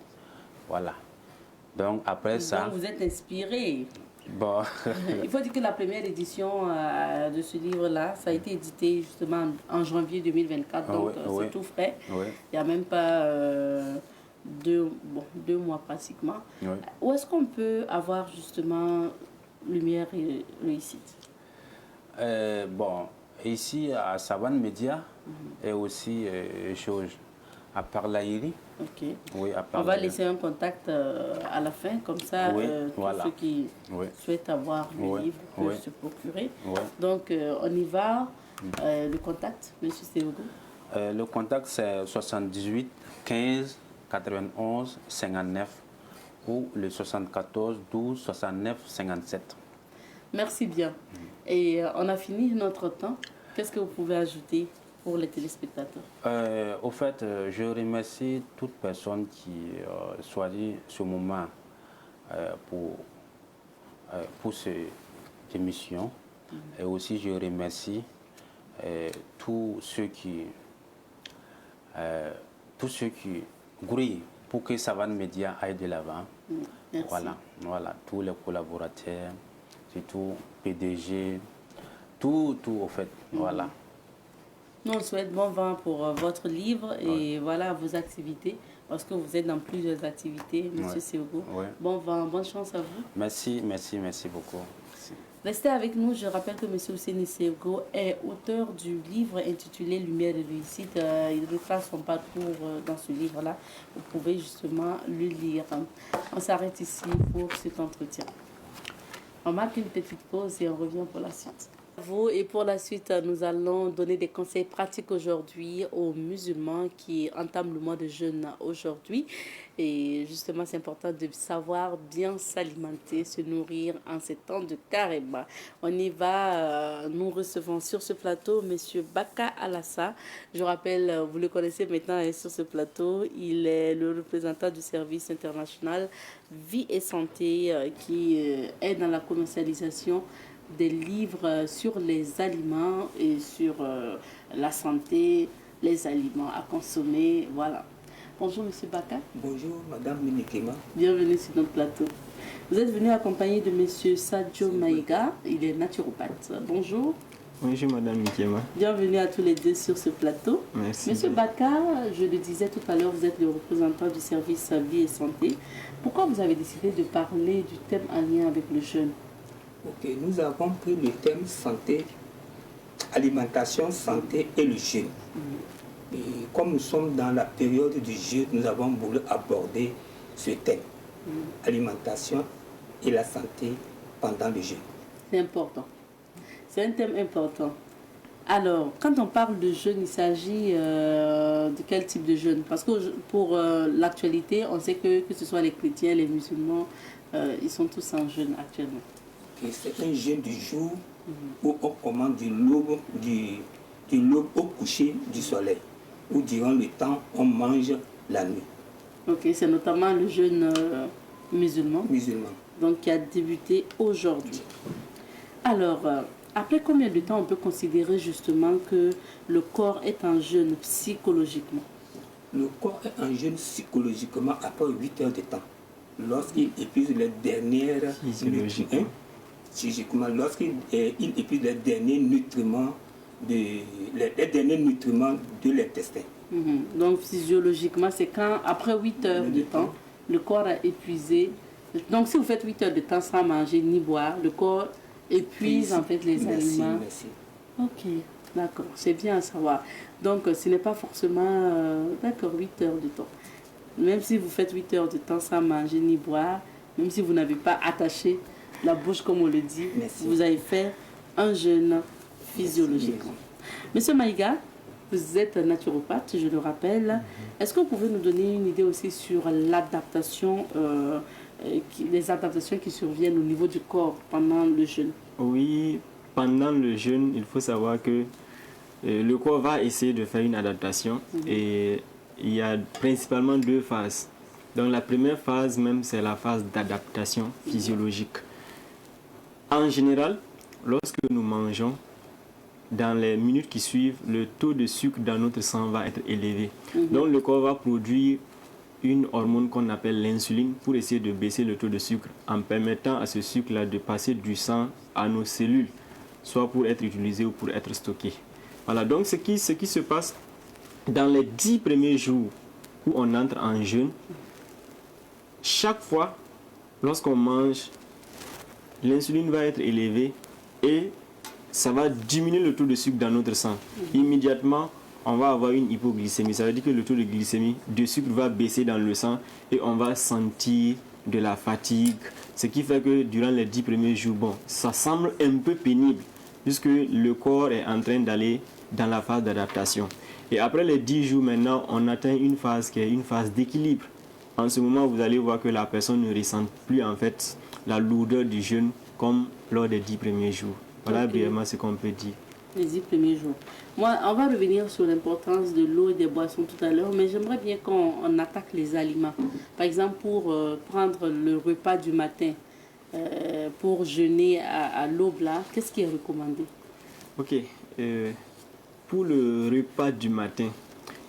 Voilà. Donc après ça... Donc vous êtes inspiré. Bon. Il faut dire que la première édition de ce livre-là, ça a été édité justement en janvier 2024, donc c'est tout frais. Oui. Il n'y a même pas 2 mois pratiquement. Oui. Où est-ce qu'on peut avoir justement lumière et réussite? Ici à Savane Média et aussi à Parlaïri. Ok. Oui, on va laisser un contact à la fin, comme ça tous ceux qui souhaitent avoir le livre peuvent se procurer. Donc on y va. Le contact, M. Seogo? Le contact c'est 78 15 91 59 ou le 74 12 69 57. Merci bien. Et on a fini notre temps. Qu'est-ce que vous pouvez ajouter pour les téléspectateurs? Au fait, je remercie toute personne qui choisit ce moment pour cette émission. Et aussi, je remercie tous ceux qui tous ceux qui grouillent pour que Savane Média aille de l'avant. Merci. Voilà, tous les collaborateurs, surtout PDG, tout au fait, voilà. Nous, on souhaite bon vent pour votre livre et voilà vos activités, parce que vous êtes dans plusieurs activités, Monsieur Sego. Bon vent, bonne chance à vous. Merci beaucoup. Merci. Restez avec nous. Je rappelle que M. Ouseni Sego est auteur du livre intitulé Lumière de réussite. Il retrace son parcours dans ce livre-là. Vous pouvez justement le lire. On s'arrête ici pour cet entretien. On marque une petite pause et on revient pour la suite. Et pour la suite, nous allons donner des conseils pratiques aujourd'hui aux musulmans qui entament le mois de jeûne aujourd'hui. Et justement, c'est important de savoir bien s'alimenter, se nourrir en ces temps de carême. On y va. Nous recevons sur ce plateau M. Baka Alassa. Je rappelle, vous le connaissez maintenant sur ce plateau. Il est le représentant du service international Vie et Santé qui est dans la commercialisation des livres sur les aliments et sur la santé, les aliments à consommer, voilà. Bonjour Monsieur Baka. Bonjour Madame Minikema. Bienvenue sur notre plateau. Vous êtes venu accompagné de Monsieur Sadio Maïga, il est naturopathe. Bonjour. Bonjour Madame Minikema. Bienvenue à tous les deux sur ce plateau. Merci. Monsieur Baka, je le disais tout à l'heure, vous êtes le représentant du service Vie et Santé. Pourquoi vous avez décidé de parler du thème en lien avec le jeûne? Ok, nous avons pris le thème santé, alimentation, santé et le jeûne. Et comme nous sommes dans la période du jeûne, nous avons voulu aborder ce thème, alimentation et la santé pendant le jeûne. C'est important. C'est un thème important. Alors, quand on parle de jeûne, il s'agit de quel type de jeûne? Parce que pour l'actualité, on sait que ce soit les chrétiens, les musulmans, ils sont tous en jeûne actuellement. C'est un jeûne du jour où on commande du l'aube au coucher du soleil, où durant le temps on mange la nuit. Ok, c'est notamment le jeûne musulman. Donc qui a débuté aujourd'hui. Alors, après combien de temps on peut considérer justement que le corps est en jeûne psychologiquement? Le corps est en jeûne psychologiquement après 8 heures de temps. Lorsqu'il épuise les dernières physiquement, lorsqu'il épuise les derniers nutriments de l'intestin. Donc physiologiquement, c'est quand après 8 heures de temps, le corps a épuisé. Donc si vous faites 8 heures de temps sans manger ni boire, le corps épuise en fait les aliments. Merci. Ok, d'accord, c'est bien à savoir. Donc ce n'est pas forcément, d'accord, 8 heures de temps. Même si vous faites 8 heures de temps sans manger ni boire, même si vous n'avez pas attaché la bouche comme on le dit, vous avez fait un jeûne physiologiquement. Monsieur Maïga, vous êtes naturopathe, je le rappelle. Est-ce que vous pouvez nous donner une idée aussi sur l'adaptation, les adaptations qui surviennent au niveau du corps pendant le jeûne? Oui, pendant le jeûne, il faut savoir que le corps va essayer de faire une adaptation et il y a principalement 2 phases. Donc la première phase même, c'est la phase d'adaptation physiologique. En général, lorsque nous mangeons, dans les minutes qui suivent, le taux de sucre dans notre sang va être élevé. Donc le corps va produire une hormone qu'on appelle l'insuline pour essayer de baisser le taux de sucre en permettant à ce sucre-là de passer du sang à nos cellules, soit pour être utilisé ou pour être stocké. Voilà, donc ce qui se passe dans les 10 premiers jours où on entre en jeûne, chaque fois, lorsqu'on mange, l'insuline va être élevée et ça va diminuer le taux de sucre dans notre sang. Immédiatement, on va avoir une hypoglycémie. Ça veut dire que le taux de glycémie, de sucre va baisser dans le sang et on va sentir de la fatigue. Ce qui fait que durant les 10 premiers jours, bon, ça semble un peu pénible puisque le corps est en train d'aller dans la phase d'adaptation. Et après les 10 jours maintenant, on atteint une phase qui est une phase d'équilibre. En ce moment, vous allez voir que la personne ne ressent plus en fait la lourdeur du jeûne comme lors des 10 premiers jours. Voilà brièvement ce qu'on peut dire. Les 10 premiers jours. Moi, on va revenir sur l'importance de l'eau et des boissons tout à l'heure, mais j'aimerais bien qu'on attaque les aliments. Par exemple, pour prendre le repas du matin, pour jeûner à l'aube, là, qu'est-ce qui est recommandé? Ok. Pour le repas du matin,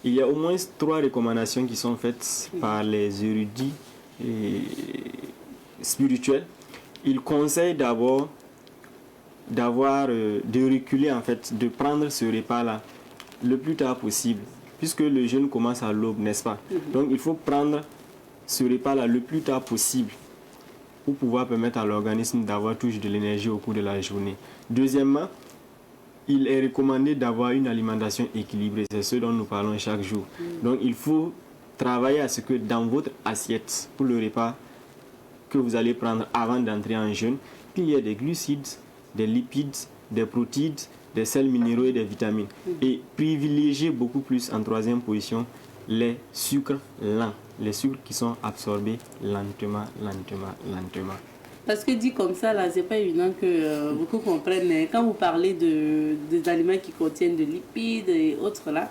il y a au moins 3 recommandations qui sont faites par les érudits spirituels. Ils conseillent d'abord de reculer en fait, de prendre ce repas-là le plus tard possible, puisque le jeûne commence à l'aube, n'est-ce pas? Donc il faut prendre ce repas-là le plus tard possible pour pouvoir permettre à l'organisme d'avoir toujours de l'énergie au cours de la journée. Deuxièmement, il est recommandé d'avoir une alimentation équilibrée, c'est ce dont nous parlons chaque jour. Donc il faut travailler à ce que dans votre assiette, pour le repas que vous allez prendre avant d'entrer en jeûne, qu'il y ait des glucides, des lipides, des protéines, des sels minéraux et des vitamines. Et privilégier beaucoup plus en troisième position les sucres lents, les sucres qui sont absorbés lentement. Parce que dit comme ça, là, c'est pas évident que beaucoup comprennent. Quand vous parlez des aliments qui contiennent de lipides et autres, là,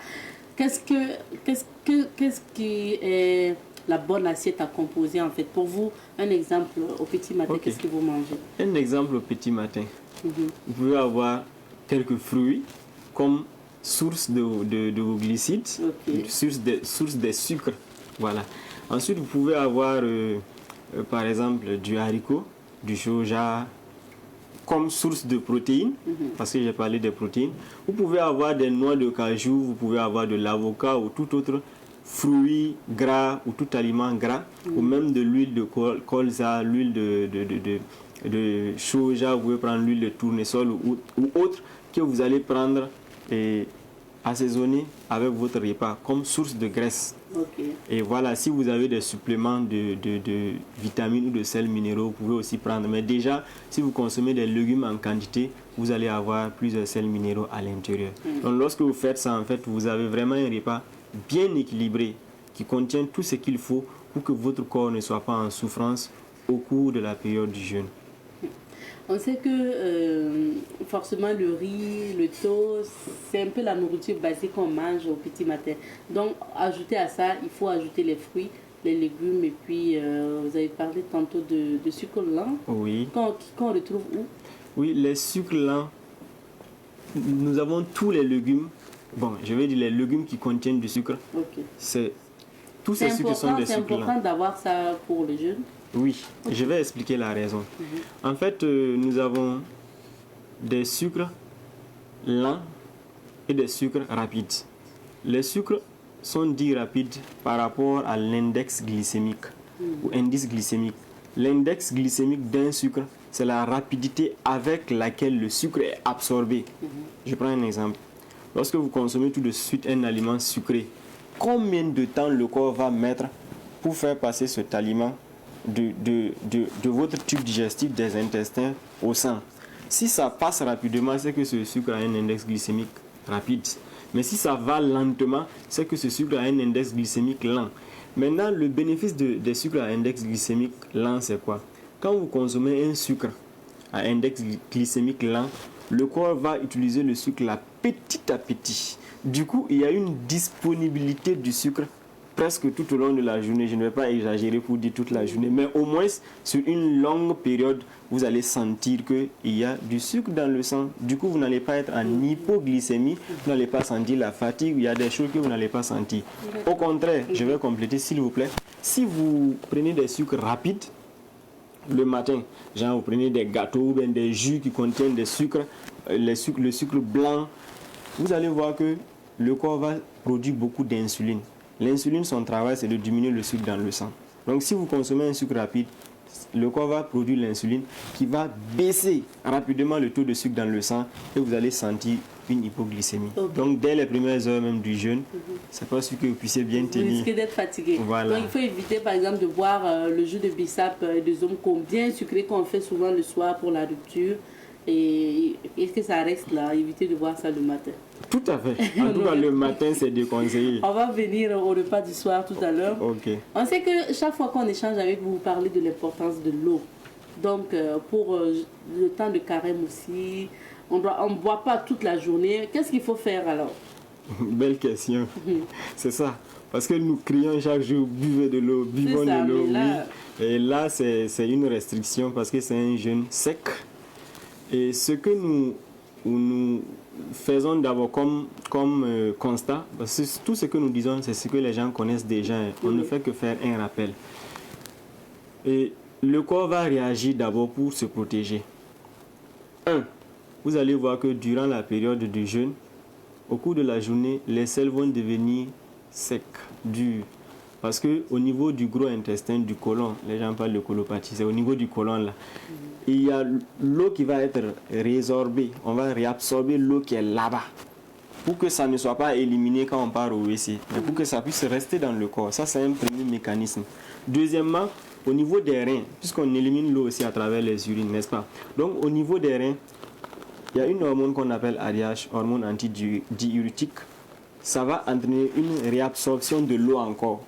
qu'est-ce qui est la bonne assiette à composer, en fait? Pour vous, un exemple au petit matin, qu'est-ce que vous mangez? Un exemple au petit matin. Vous pouvez avoir quelques fruits comme source de vos glucides, source des sucres. Voilà. Ensuite, vous pouvez avoir, par exemple, du haricot, du soja, comme source de protéines, parce que j'ai parlé des protéines. Vous pouvez avoir des noix de cajou, vous pouvez avoir de l'avocat ou tout autre fruit gras ou tout aliment gras, ou même de l'huile de colza, l'huile de soja, vous pouvez prendre l'huile de tournesol ou autre que vous allez prendre et assaisonner avec votre repas comme source de graisse. Et voilà, si vous avez des suppléments de vitamines ou de sels minéraux, vous pouvez aussi prendre. Mais déjà, si vous consommez des légumes en quantité, vous allez avoir plusieurs sels minéraux à l'intérieur. Donc lorsque vous faites ça, en fait, vous avez vraiment un repas bien équilibré qui contient tout ce qu'il faut pour que votre corps ne soit pas en souffrance au cours de la période du jeûne. On sait que forcément le riz, le toast, c'est un peu la nourriture basique qu'on mange au petit matin. Donc, ajouter à ça, il faut ajouter les fruits, les légumes et puis vous avez parlé tantôt de sucre lent. Oui. Qu'on retrouve où? Oui, les sucres lents, nous avons tous les légumes. Bon, je vais dire les légumes qui contiennent du sucre. C'est tous ces sucres sont des sucres lents. C'est important d'avoir ça pour le jeûne? Oui, je vais expliquer la raison. En fait, nous avons des sucres lents et des sucres rapides. Les sucres sont dits rapides par rapport à l'index glycémique ou indice glycémique. L'index glycémique d'un sucre, c'est la rapidité avec laquelle le sucre est absorbé. Je prends un exemple. Lorsque vous consommez tout de suite un aliment sucré, combien de temps le corps va mettre pour faire passer cet aliment de votre tube digestif des intestins au sang? Si ça passe rapidement, c'est que ce sucre a un index glycémique rapide. Mais si ça va lentement, c'est que ce sucre a un index glycémique lent. Maintenant, le bénéfice des sucres à index glycémique lent, c'est quoi? Quand vous consommez un sucre à index glycémique lent, le corps va utiliser le sucre là petit à petit. Du coup, il y a une disponibilité du sucre presque tout au long de la journée. Je ne vais pas exagérer pour dire toute la journée, mais au moins sur une longue période, vous allez sentir qu'il y a du sucre dans le sang. Du coup, vous n'allez pas être en hypoglycémie, vous n'allez pas sentir la fatigue, il y a des choses que vous n'allez pas sentir. Au contraire, je vais compléter s'il vous plaît. Si vous prenez des sucres rapides, le matin, genre vous prenez des gâteaux ou bien des jus qui contiennent des sucres, le sucre blanc, vous allez voir que le corps va produire beaucoup d'insuline. L'insuline, son travail, c'est de diminuer le sucre dans le sang. Donc, si vous consommez un sucre rapide, le corps va produire l'insuline qui va baisser rapidement le taux de sucre dans le sang et vous allez sentir une hypoglycémie. Donc, dès les premières heures même du jeûne, c'est pas sûr que vous puissiez bien tenir. Vous risquez d'être fatigué. Voilà. Donc, il faut éviter, par exemple, de boire le jus de bissap et de zomco bien sucré qu'on fait souvent le soir pour la rupture. Et est-ce que ça reste là? Éviter de boire ça le matin. Tout à fait. En tout cas, le matin, c'est déconseillé. On va venir au repas du soir tout à l'heure. On sait que chaque fois qu'on échange avec vous, vous parlez de l'importance de l'eau. Donc, pour le temps de carême aussi, on ne boit pas toute la journée. Qu'est-ce qu'il faut faire alors? Belle question. C'est ça. Parce que nous crions chaque jour, buvez de l'eau, buvons de l'eau. Là... Oui. Et là, c'est une restriction parce que c'est un jeûne sec. Et ce que nous nous faisons d'abord comme constat, parce que tout ce que nous disons, c'est ce que les gens connaissent déjà. On ne fait que faire un rappel. Et le corps va réagir d'abord pour se protéger. Vous allez voir que durant la période de jeûne, au cours de la journée, les selles vont devenir secs, durs. Parce qu'au niveau du gros intestin, du côlon, les gens parlent de colopathie, c'est au niveau du côlon là, il y a l'eau qui va être résorbée. On va réabsorber l'eau qui est là-bas. Pour que ça ne soit pas éliminé quand on part au WC, mais pour que ça puisse rester dans le corps. Ça, c'est un premier mécanisme. Deuxièmement, au niveau des reins, puisqu'on élimine l'eau aussi à travers les urines, n'est-ce pas? Donc, au niveau des reins, il y a une hormone qu'on appelle ADH, hormone antidiurétique. Ça va entraîner une réabsorption de l'eau encore.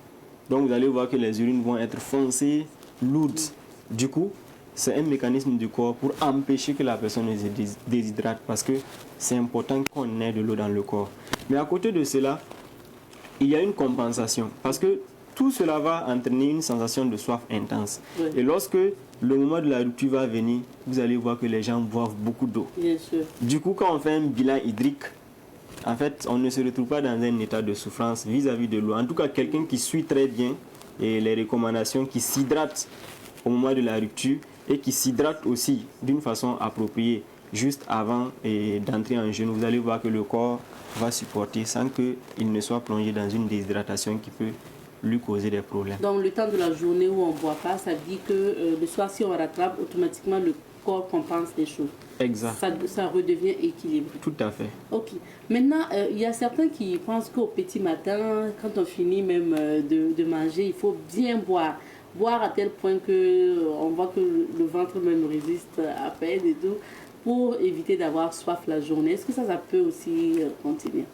Donc, vous allez voir que les urines vont être foncées, lourdes. Du coup, c'est un mécanisme du corps pour empêcher que la personne ne se déshydrate parce que c'est important qu'on ait de l'eau dans le corps. Mais à côté de cela, il y a une compensation parce que tout cela va entraîner une sensation de soif intense. Oui. Et lorsque le moment de la rupture va venir, vous allez voir que les gens boivent beaucoup d'eau. Bien sûr. Du coup, quand on fait un bilan hydrique, en fait, on ne se retrouve pas dans un état de souffrance vis-à-vis de l'eau. En tout cas, quelqu'un qui suit très bien et les recommandations, qui s'hydrate au moment de la rupture et qui s'hydrate aussi d'une façon appropriée juste avant d'entrer en jeûne, vous allez voir que le corps va supporter sans qu'il ne soit plongé dans une déshydratation qui peut lui causer des problèmes. Donc le temps de la journée où on ne boit pas, ça dit que le soir, si on rattrape, automatiquement le corps compense les choses. Exact. Ça redevient équilibré. Tout à fait. Ok. Maintenant, il y a certains qui pensent qu'au petit matin, quand on finit même de manger, il faut bien boire. Boire à tel point qu'on voit que le ventre même résiste à peine et tout, pour éviter d'avoir soif la journée. Est-ce que ça peut aussi continuer?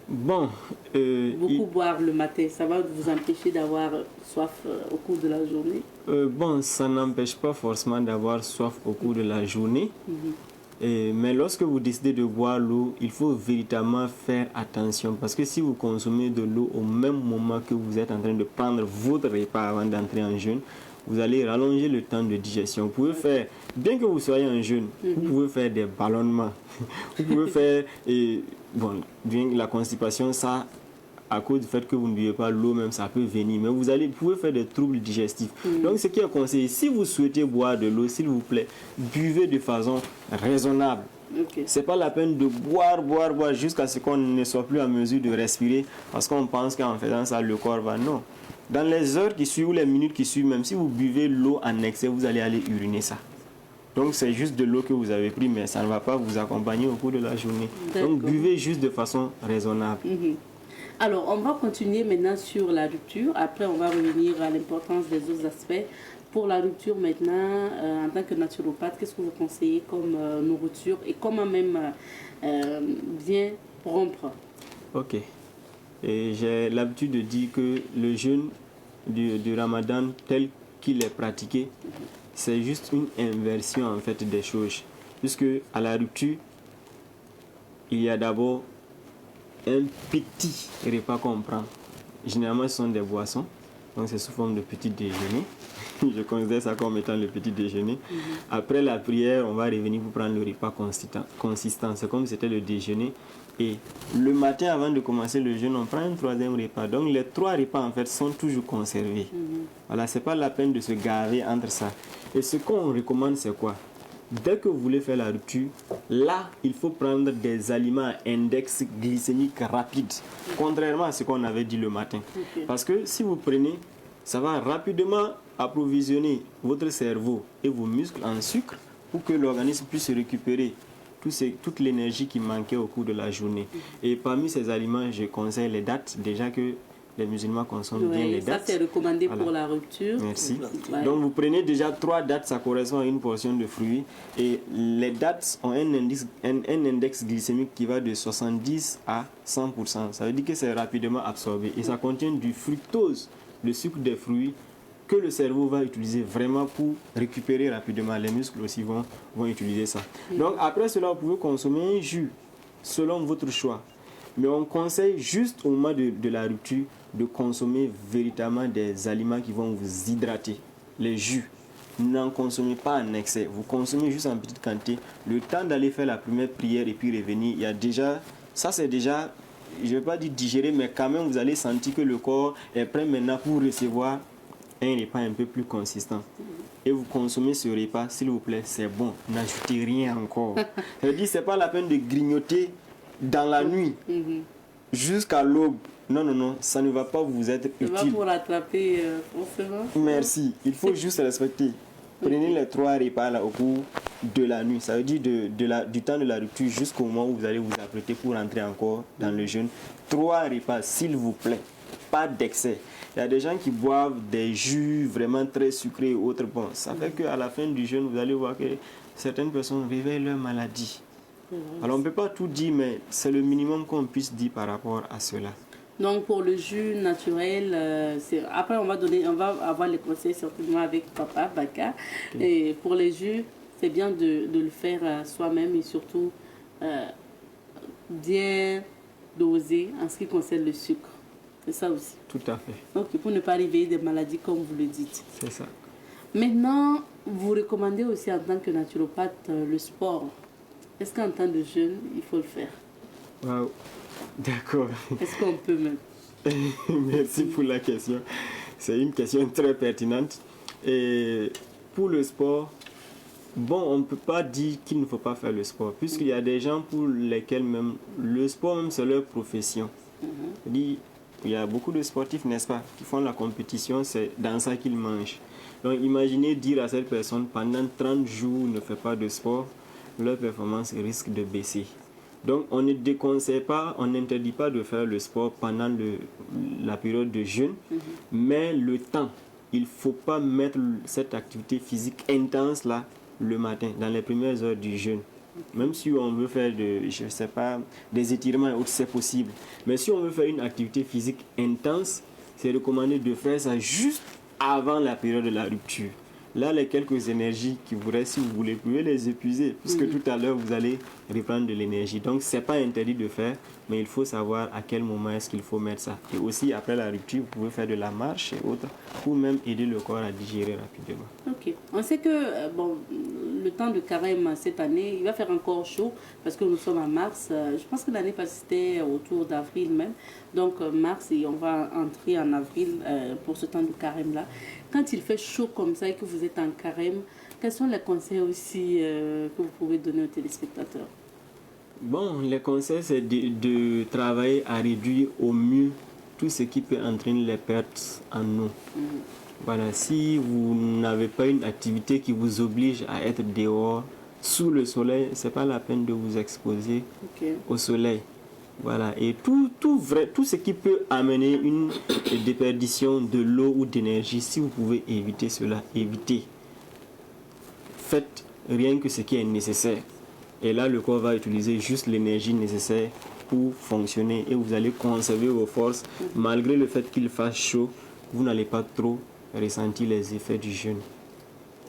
Bon. Beaucoup boire le matin, ça va vous empêcher d'avoir soif au cours de la journée? Bon, ça n'empêche pas forcément d'avoir soif au cours de la journée. Mais lorsque vous décidez de boire l'eau, il faut véritablement faire attention. Parce que si vous consommez de l'eau au même moment que vous êtes en train de prendre votre repas avant d'entrer en jeûne, vous allez rallonger le temps de digestion. Vous pouvez faire, bien que vous soyez en jeûne, vous pouvez faire des ballonnements. Vous pouvez faire, bien la constipation, ça, à cause du fait que vous ne buvez pas l'eau même, ça peut venir. Mais vous pouvez faire des troubles digestifs. Donc, ce qui est conseillé, si vous souhaitez boire de l'eau, s'il vous plaît, buvez de façon raisonnable. Okay. Ce n'est pas la peine de boire jusqu'à ce qu'on ne soit plus en mesure de respirer parce qu'on pense qu'en faisant ça, le corps va. Non. Dans les heures qui suivent ou les minutes qui suivent, même si vous buvez l'eau en excès, vous allez aller uriner ça. Donc, c'est juste de l'eau que vous avez pris, mais ça ne va pas vous accompagner au cours de la journée. Donc, buvez juste de façon raisonnable. Alors, on va continuer maintenant sur la rupture. Après, on va revenir à l'importance des autres aspects. Pour la rupture maintenant, en tant que naturopathe, qu'est-ce que vous conseillez comme nourriture et comment même bien rompre? Ok. Et j'ai l'habitude de dire que le jeûne du Ramadan tel qu'il est pratiqué, c'est juste une inversion en fait des choses. Puisque à la rupture, il y a d'abord un petit repas qu'on prend. Généralement, ce sont des boissons. Donc, c'est sous forme de petit déjeuner. Je considère ça comme étant le petit déjeuner. Après la prière, on va revenir pour prendre le repas consistant. C'est comme si c'était le déjeuner. Et le matin, avant de commencer le jeûne, on prend un troisième repas. Donc, les trois repas, en fait, sont toujours conservés. Voilà, c'est pas la peine de se gaver entre ça. Et ce qu'on recommande, c'est quoi? Dès que vous voulez faire la rupture, là, il faut prendre des aliments à index glycémique rapide, contrairement à ce qu'on avait dit le matin. Parce que si vous prenez, ça va rapidement approvisionner votre cerveau et vos muscles en sucre pour que l'organisme puisse récupérer toute l'énergie qui manquait au cours de la journée. Et parmi ces aliments, je conseille les dattes, déjà que les musulmans consomment bien les dattes. Ça, c'est recommandé pour la rupture. Merci. Donc, vous prenez déjà 3 dattes, ça correspond à une portion de fruits. Et les dattes ont un index glycémique qui va de 70 à 100%. Ça veut dire que c'est rapidement absorbé. Et ça contient du fructose, le sucre des fruits, que le cerveau va utiliser vraiment pour récupérer rapidement. Les muscles aussi vont utiliser ça. Donc, après cela, vous pouvez consommer un jus selon votre choix. Mais on conseille juste au moment de la rupture de consommer véritablement des aliments qui vont vous hydrater. Les jus. n'en consommez pas en excès. Vous consommez juste en petite quantité. Le temps d'aller faire la première prière et puis revenir, il y a déjà... Ça, c'est déjà, je ne vais pas dire digérer, mais quand même, vous allez sentir que le corps est prêt maintenant pour recevoir un repas un peu plus consistant. Et vous consommez ce repas, s'il vous plaît, c'est bon. N'ajoutez rien encore. C'est-à-dire, ce n'est pas la peine de grignoter dans la nuit jusqu'à l'aube. Non, non, non, ça ne va pas vous être utile. Ça va pour rattraper forcément. Merci, il faut juste respecter. Prenez les 3 repas là au cours de la nuit. Ça veut dire du temps de la rupture jusqu'au moment où vous allez vous apprêter pour entrer encore dans le jeûne. 3 repas, s'il vous plaît. Pas d'excès. Il y a des gens qui boivent des jus vraiment très sucrés et autres. Bon, ça fait qu'à la fin du jeûne, vous allez voir que certaines personnes réveillent leur maladie. Alors on ne peut pas tout dire, mais c'est le minimum qu'on puisse dire par rapport à cela. Donc pour le jus naturel, après on va avoir les conseils certainement avec Papa Baka. Et pour les jus, c'est bien de le faire soi-même et surtout bien doser en ce qui concerne le sucre. C'est ça aussi. Tout à fait. Donc pour ne pas réveiller des maladies comme vous le dites. C'est ça. Maintenant, vous recommandez aussi en tant que naturopathe le sport. Est-ce qu'en temps de jeûne, il faut le faire? Waouh. D'accord. Est-ce qu'on peut même? Merci pour la question. C'est une question très pertinente. Et pour le sport, bon, on ne peut pas dire qu'il ne faut pas faire le sport, puisqu'il y a des gens pour lesquels même le sport, même c'est leur profession. Il y a beaucoup de sportifs, n'est-ce pas, qui font la compétition, c'est dans ça qu'ils mangent. Donc imaginez dire à cette personne, pendant 30 jours, ne fais pas de sport, leur performance risque de baisser. Donc on ne déconseille pas, on n'interdit pas de faire le sport pendant la période de jeûne, mais le temps, il ne faut pas mettre cette activité physique intense là le matin, dans les premières heures du jeûne. Même si on veut faire des étirements et autres, c'est possible. Mais si on veut faire une activité physique intense, c'est recommandé de faire ça juste avant la période de la rupture. Là, les quelques énergies qui vous restent, si vous voulez, vous pouvez les épuiser, puisque tout à l'heure, vous allez reprendre de l'énergie. Donc, ce n'est pas interdit de faire, mais il faut savoir à quel moment est-ce qu'il faut mettre ça. Et aussi, après la rupture, vous pouvez faire de la marche et autres, pour même aider le corps à digérer rapidement. Ok. On sait que le temps de carême cette année, il va faire encore chaud, parce que nous sommes en mars. Je pense que l'année passée, c'était autour d'avril même. Donc, mars, et on va entrer en avril pour ce temps de carême-là. Quand il fait chaud comme ça et que vous êtes en carême, quels sont les conseils aussi que vous pouvez donner aux téléspectateurs? Bon, les conseils, c'est de travailler à réduire au mieux tout ce qui peut entraîner les pertes en eau. Voilà, si vous n'avez pas une activité qui vous oblige à être dehors, sous le soleil, ce n'est pas la peine de vous exposer au soleil. Voilà, et tout ce qui peut amener une déperdition de l'eau ou d'énergie, si vous pouvez éviter cela, évitez. Faites rien que ce qui est nécessaire. Et là, le corps va utiliser juste l'énergie nécessaire pour fonctionner et vous allez conserver vos forces. Malgré le fait qu'il fasse chaud, vous n'allez pas trop ressentir les effets du jeûne.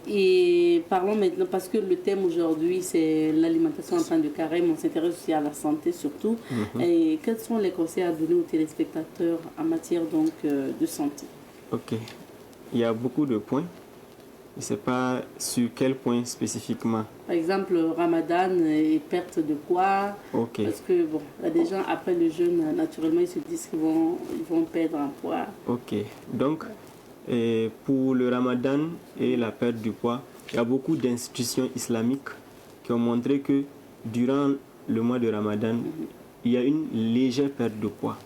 Et parlons maintenant, parce que le thème aujourd'hui, c'est l'alimentation en temps de carême. On s'intéresse aussi à la santé surtout. Et quels sont les conseils à donner aux téléspectateurs en matière donc, de santé? Ok. Il y a beaucoup de points. Je ne sais pas sur quel point spécifiquement. Par exemple, Ramadan et perte de poids. Ok. Parce que bon, il y a des gens, après le jeûne, naturellement, ils se disent qu'ils vont perdre en poids. Ok. Donc, pour le Ramadan et la perte du poids, il y a beaucoup d'institutions islamiques qui ont montré que durant le mois de Ramadan, il y a une légère perte de poids,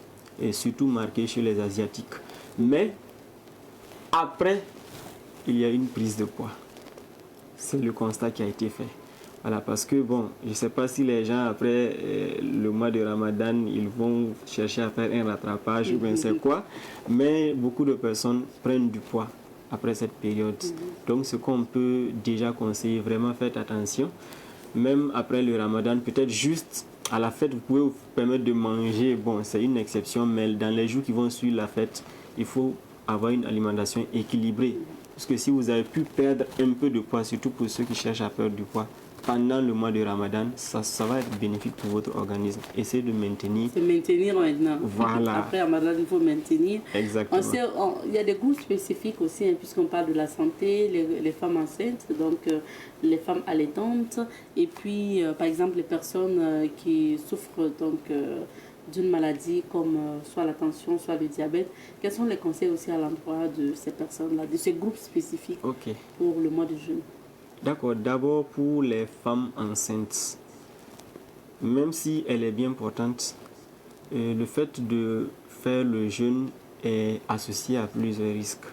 et surtout marquée chez les Asiatiques. Mais après, il y a une prise de poids. C'est le constat qui a été fait. Voilà, parce que bon, je ne sais pas si les gens après le mois de Ramadan, ils vont chercher à faire un rattrapage ou bien c'est quoi, mais beaucoup de personnes prennent du poids après cette période. Donc ce qu'on peut déjà conseiller, vraiment faites attention. Même après le Ramadan, peut-être juste à la fête, vous pouvez vous permettre de manger, bon c'est une exception, mais dans les jours qui vont suivre la fête, il faut avoir une alimentation équilibrée. Parce que si vous avez pu perdre un peu de poids, surtout pour ceux qui cherchent à perdre du poids, pendant le mois de Ramadan, ça va être bénéfique pour votre organisme. Essayez de maintenir. C'est maintenir maintenant. Voilà. Après Ramadan, il faut maintenir. Exactement. Il y a des groupes spécifiques aussi, hein, puisqu'on parle de la santé, les femmes enceintes, donc les femmes allaitantes, et puis par exemple les personnes qui souffrent donc d'une maladie comme soit la tension, soit le diabète. Quels sont les conseils aussi à l'endroit de ces personnes-là, de ces groupes spécifiques pour le mois de jeûne? D'accord. D'abord pour les femmes enceintes, même si elle est bien importante, le fait de faire le jeûne est associé à plusieurs risques.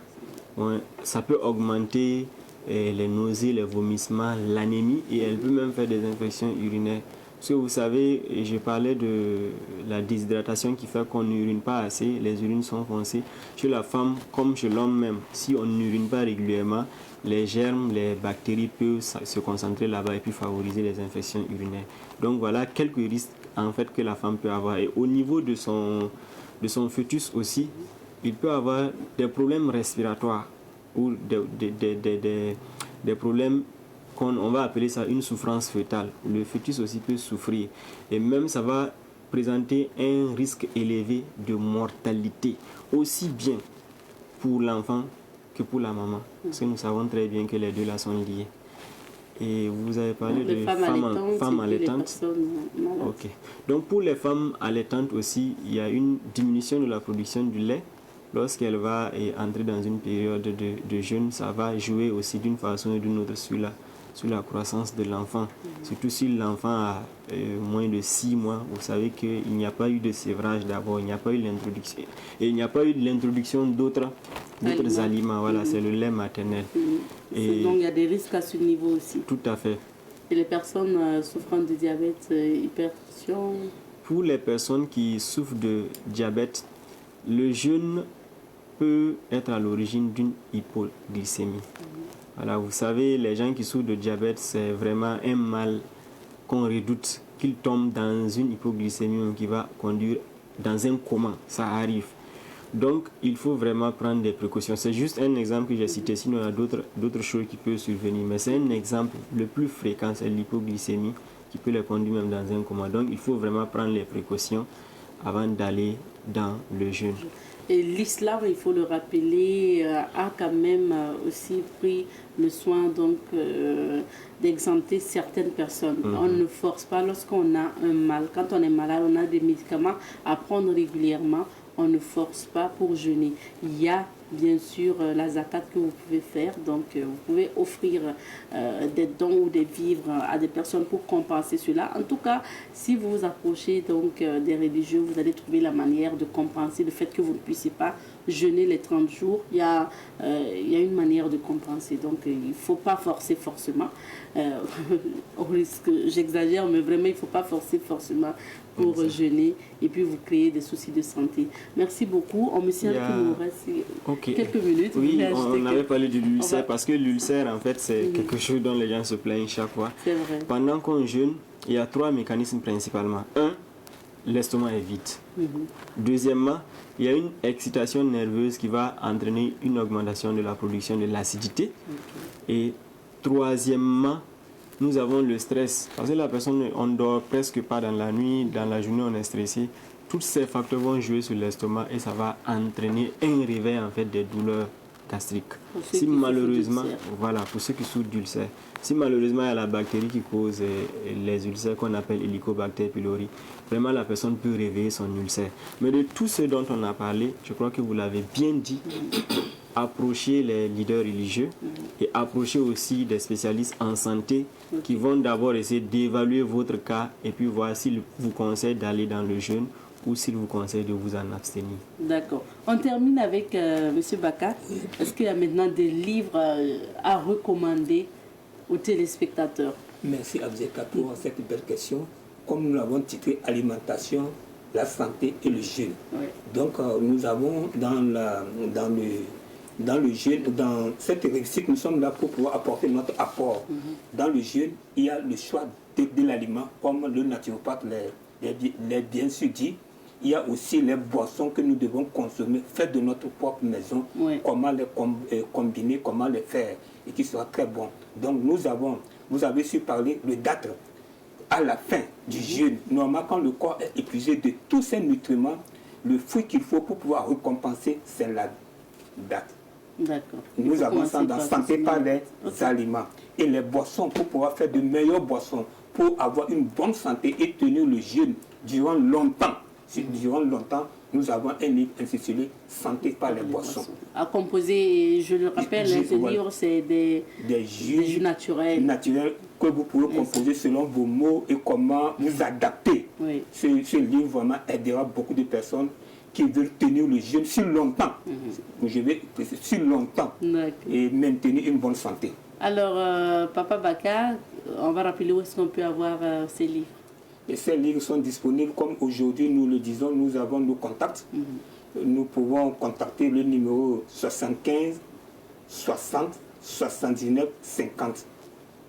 Ouais, ça peut augmenter les nausées, les vomissements, l'anémie, et elle peut même faire des infections urinaires. Parce que vous savez, je parlais de la déshydratation qui fait qu'on n'urine pas assez, les urines sont foncées. Chez la femme comme chez l'homme même, si on n'urine pas régulièrement, les germes, les bactéries peuvent se concentrer là-bas et puis favoriser les infections urinaires. Donc voilà quelques risques en fait que la femme peut avoir. Et au niveau de son fœtus aussi, il peut avoir des problèmes respiratoires ou des problèmes on va appeler ça une souffrance fœtale. Le fœtus aussi peut souffrir. Et même ça va présenter un risque élevé de mortalité, aussi bien pour l'enfant que pour la maman. Parce que nous savons très bien que les deux là sont liés. Et vous avez parlé de femmes allaitantes. Ok. Donc pour les femmes allaitantes aussi, il y a une diminution de la production du lait. Lorsqu'elle va entrer dans une période de jeûne, ça va jouer aussi d'une façon ou d'une autre sur la croissance de l'enfant. Surtout si l'enfant a moins de 6 mois, vous savez qu'il n'y a pas eu de sévrage d'abord, il n'y a pas eu l'introduction. Et il n'y a pas eu l'introduction d'autres aliments. Voilà, c'est le lait maternel. Et donc il y a des risques à ce niveau aussi. Tout à fait. Et les personnes souffrant de diabète, hypertension? Pour les personnes qui souffrent de diabète, le jeûne peut être à l'origine d'une hypoglycémie. Voilà, vous savez, les gens qui souffrent de diabète, c'est vraiment un mal qu'on redoute, qu'ils tombent dans une hypoglycémie qui va conduire dans un coma. Ça arrive. Donc, il faut vraiment prendre des précautions. C'est juste un exemple que j'ai cité, sinon il y a d'autres choses qui peuvent survenir. Mais c'est un exemple le plus fréquent, c'est l'hypoglycémie qui peut les conduire même dans un coma. Donc, il faut vraiment prendre les précautions avant d'aller dans le jeûne. Et l'islam, il faut le rappeler, a quand même aussi pris le soin donc d'exempter certaines personnes. On ne force pas lorsqu'on a un mal. Quand on est malade, on a des médicaments à prendre régulièrement. On ne force pas pour jeûner. Il y a bien sûr la zakat que vous pouvez faire. Donc vous pouvez offrir des dons ou des vivres à des personnes pour compenser cela. En tout cas, si vous vous approchez donc des religieux, vous allez trouver la manière de compenser le fait que vous ne puissiez pas jeûner les 30 jours. Il y a une manière de compenser. Donc il ne faut pas forcer forcément. Au risque, j'exagère, mais vraiment il ne faut pas forcer forcément pour jeûner et puis vous créer des soucis de santé. Merci beaucoup. On me signale qu'il nous reste quelques minutes. Oui, on avait parlé de l'ulcère parce que l'ulcère, en fait, c'est quelque chose dont les gens se plaignent chaque fois. C'est vrai. Pendant qu'on jeûne, il y a 3 mécanismes principalement. 1, l'estomac est vide. Deuxièmement, il y a une excitation nerveuse qui va entraîner une augmentation de la production de l'acidité. Et troisièmement, nous avons le stress. Parce que la personne, on ne dort presque pas dans la nuit, dans la journée, on est stressé. Tous ces facteurs vont jouer sur l'estomac et ça va entraîner un réveil en fait des douleurs gastriques. Si malheureusement, voilà, pour ceux qui souffrent d'ulcères, si malheureusement il y a la bactérie qui cause les ulcères qu'on appelle Helicobacter pylori, vraiment la personne peut réveiller son ulcère. Mais de tout ce dont on a parlé, je crois que vous l'avez bien dit, approchez les leaders religieux et approchez aussi des spécialistes en santé qui vont d'abord essayer d'évaluer votre cas et puis voir s'ils vous conseillent d'aller dans le jeûne ou s'il vous conseille de vous en abstenir. D'accord. On termine avec M. Baka. Est-ce qu'il y a maintenant des livres à recommander aux téléspectateurs? Merci Abzeka pour cette belle question. Comme nous l'avons titré alimentation, la santé et le jeûne. Oui. Donc nous avons dans le jeûne, dans cette réussite, nous sommes là pour pouvoir apporter notre apport. Dans le jeûne, il y a le choix de l'aliment, comme le naturopathe l'a bien sûr dit. Il y a aussi les boissons que nous devons consommer, faites de notre propre maison, comment les combiner, comment les faire, et qui sera très bon. Donc nous avons vous avez su parler, le date. À la fin du jeûne, normalement, quand le corps est épuisé de tous ses nutriments, le fruit qu'il faut pour pouvoir récompenser, c'est la date. D'accord. Nous avons ça dans santé par les aliments. Et les boissons, pour pouvoir faire de meilleures boissons, pour avoir une bonne santé et tenir le jeûne durant longtemps. Durant longtemps, nous avons un livre intitulé Santé par les boissons. À composer, je le rappelle, ce livre, c'est des jus naturels. Naturels que vous pouvez composer selon vos mots et comment vous adapter. Oui. Ce livre vraiment aidera beaucoup de personnes qui veulent tenir le jeûne sur longtemps. Je vais préciser, sur longtemps. Et maintenir une bonne santé. Alors, Papa Baka, on va rappeler où est-ce qu'on peut avoir ces livres. Et ces livres sont disponibles, comme aujourd'hui nous le disons, nous avons nos contacts. Nous pouvons contacter le numéro 75 60 79 50.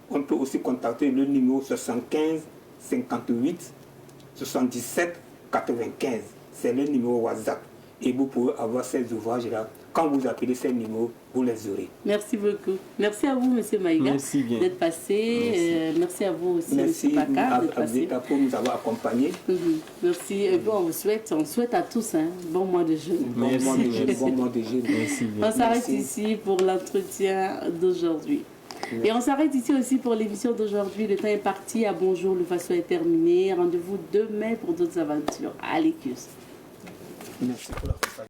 On peut aussi contacter le numéro 75 58 77 95. C'est le numéro WhatsApp. Et vous pouvez avoir ces ouvrages-là. Quand vous appelez ces numéros, vous les aurez. Merci beaucoup. Merci à vous, M. Maïga, d'être passé. Merci à vous aussi, merci M. Baka, d'être passé. Merci pour nous avoir accompagnés. Merci. Et bon, on souhaite à tous un bon mois de jeûne. Bon mois de jeûne. Merci bien. On s'arrête ici pour l'entretien d'aujourd'hui. Et on s'arrête ici aussi pour l'émission d'aujourd'hui. Le temps est parti. À bonjour, le façon est terminé. Rendez-vous demain pour d'autres aventures. Allez, Kius. Merci pour la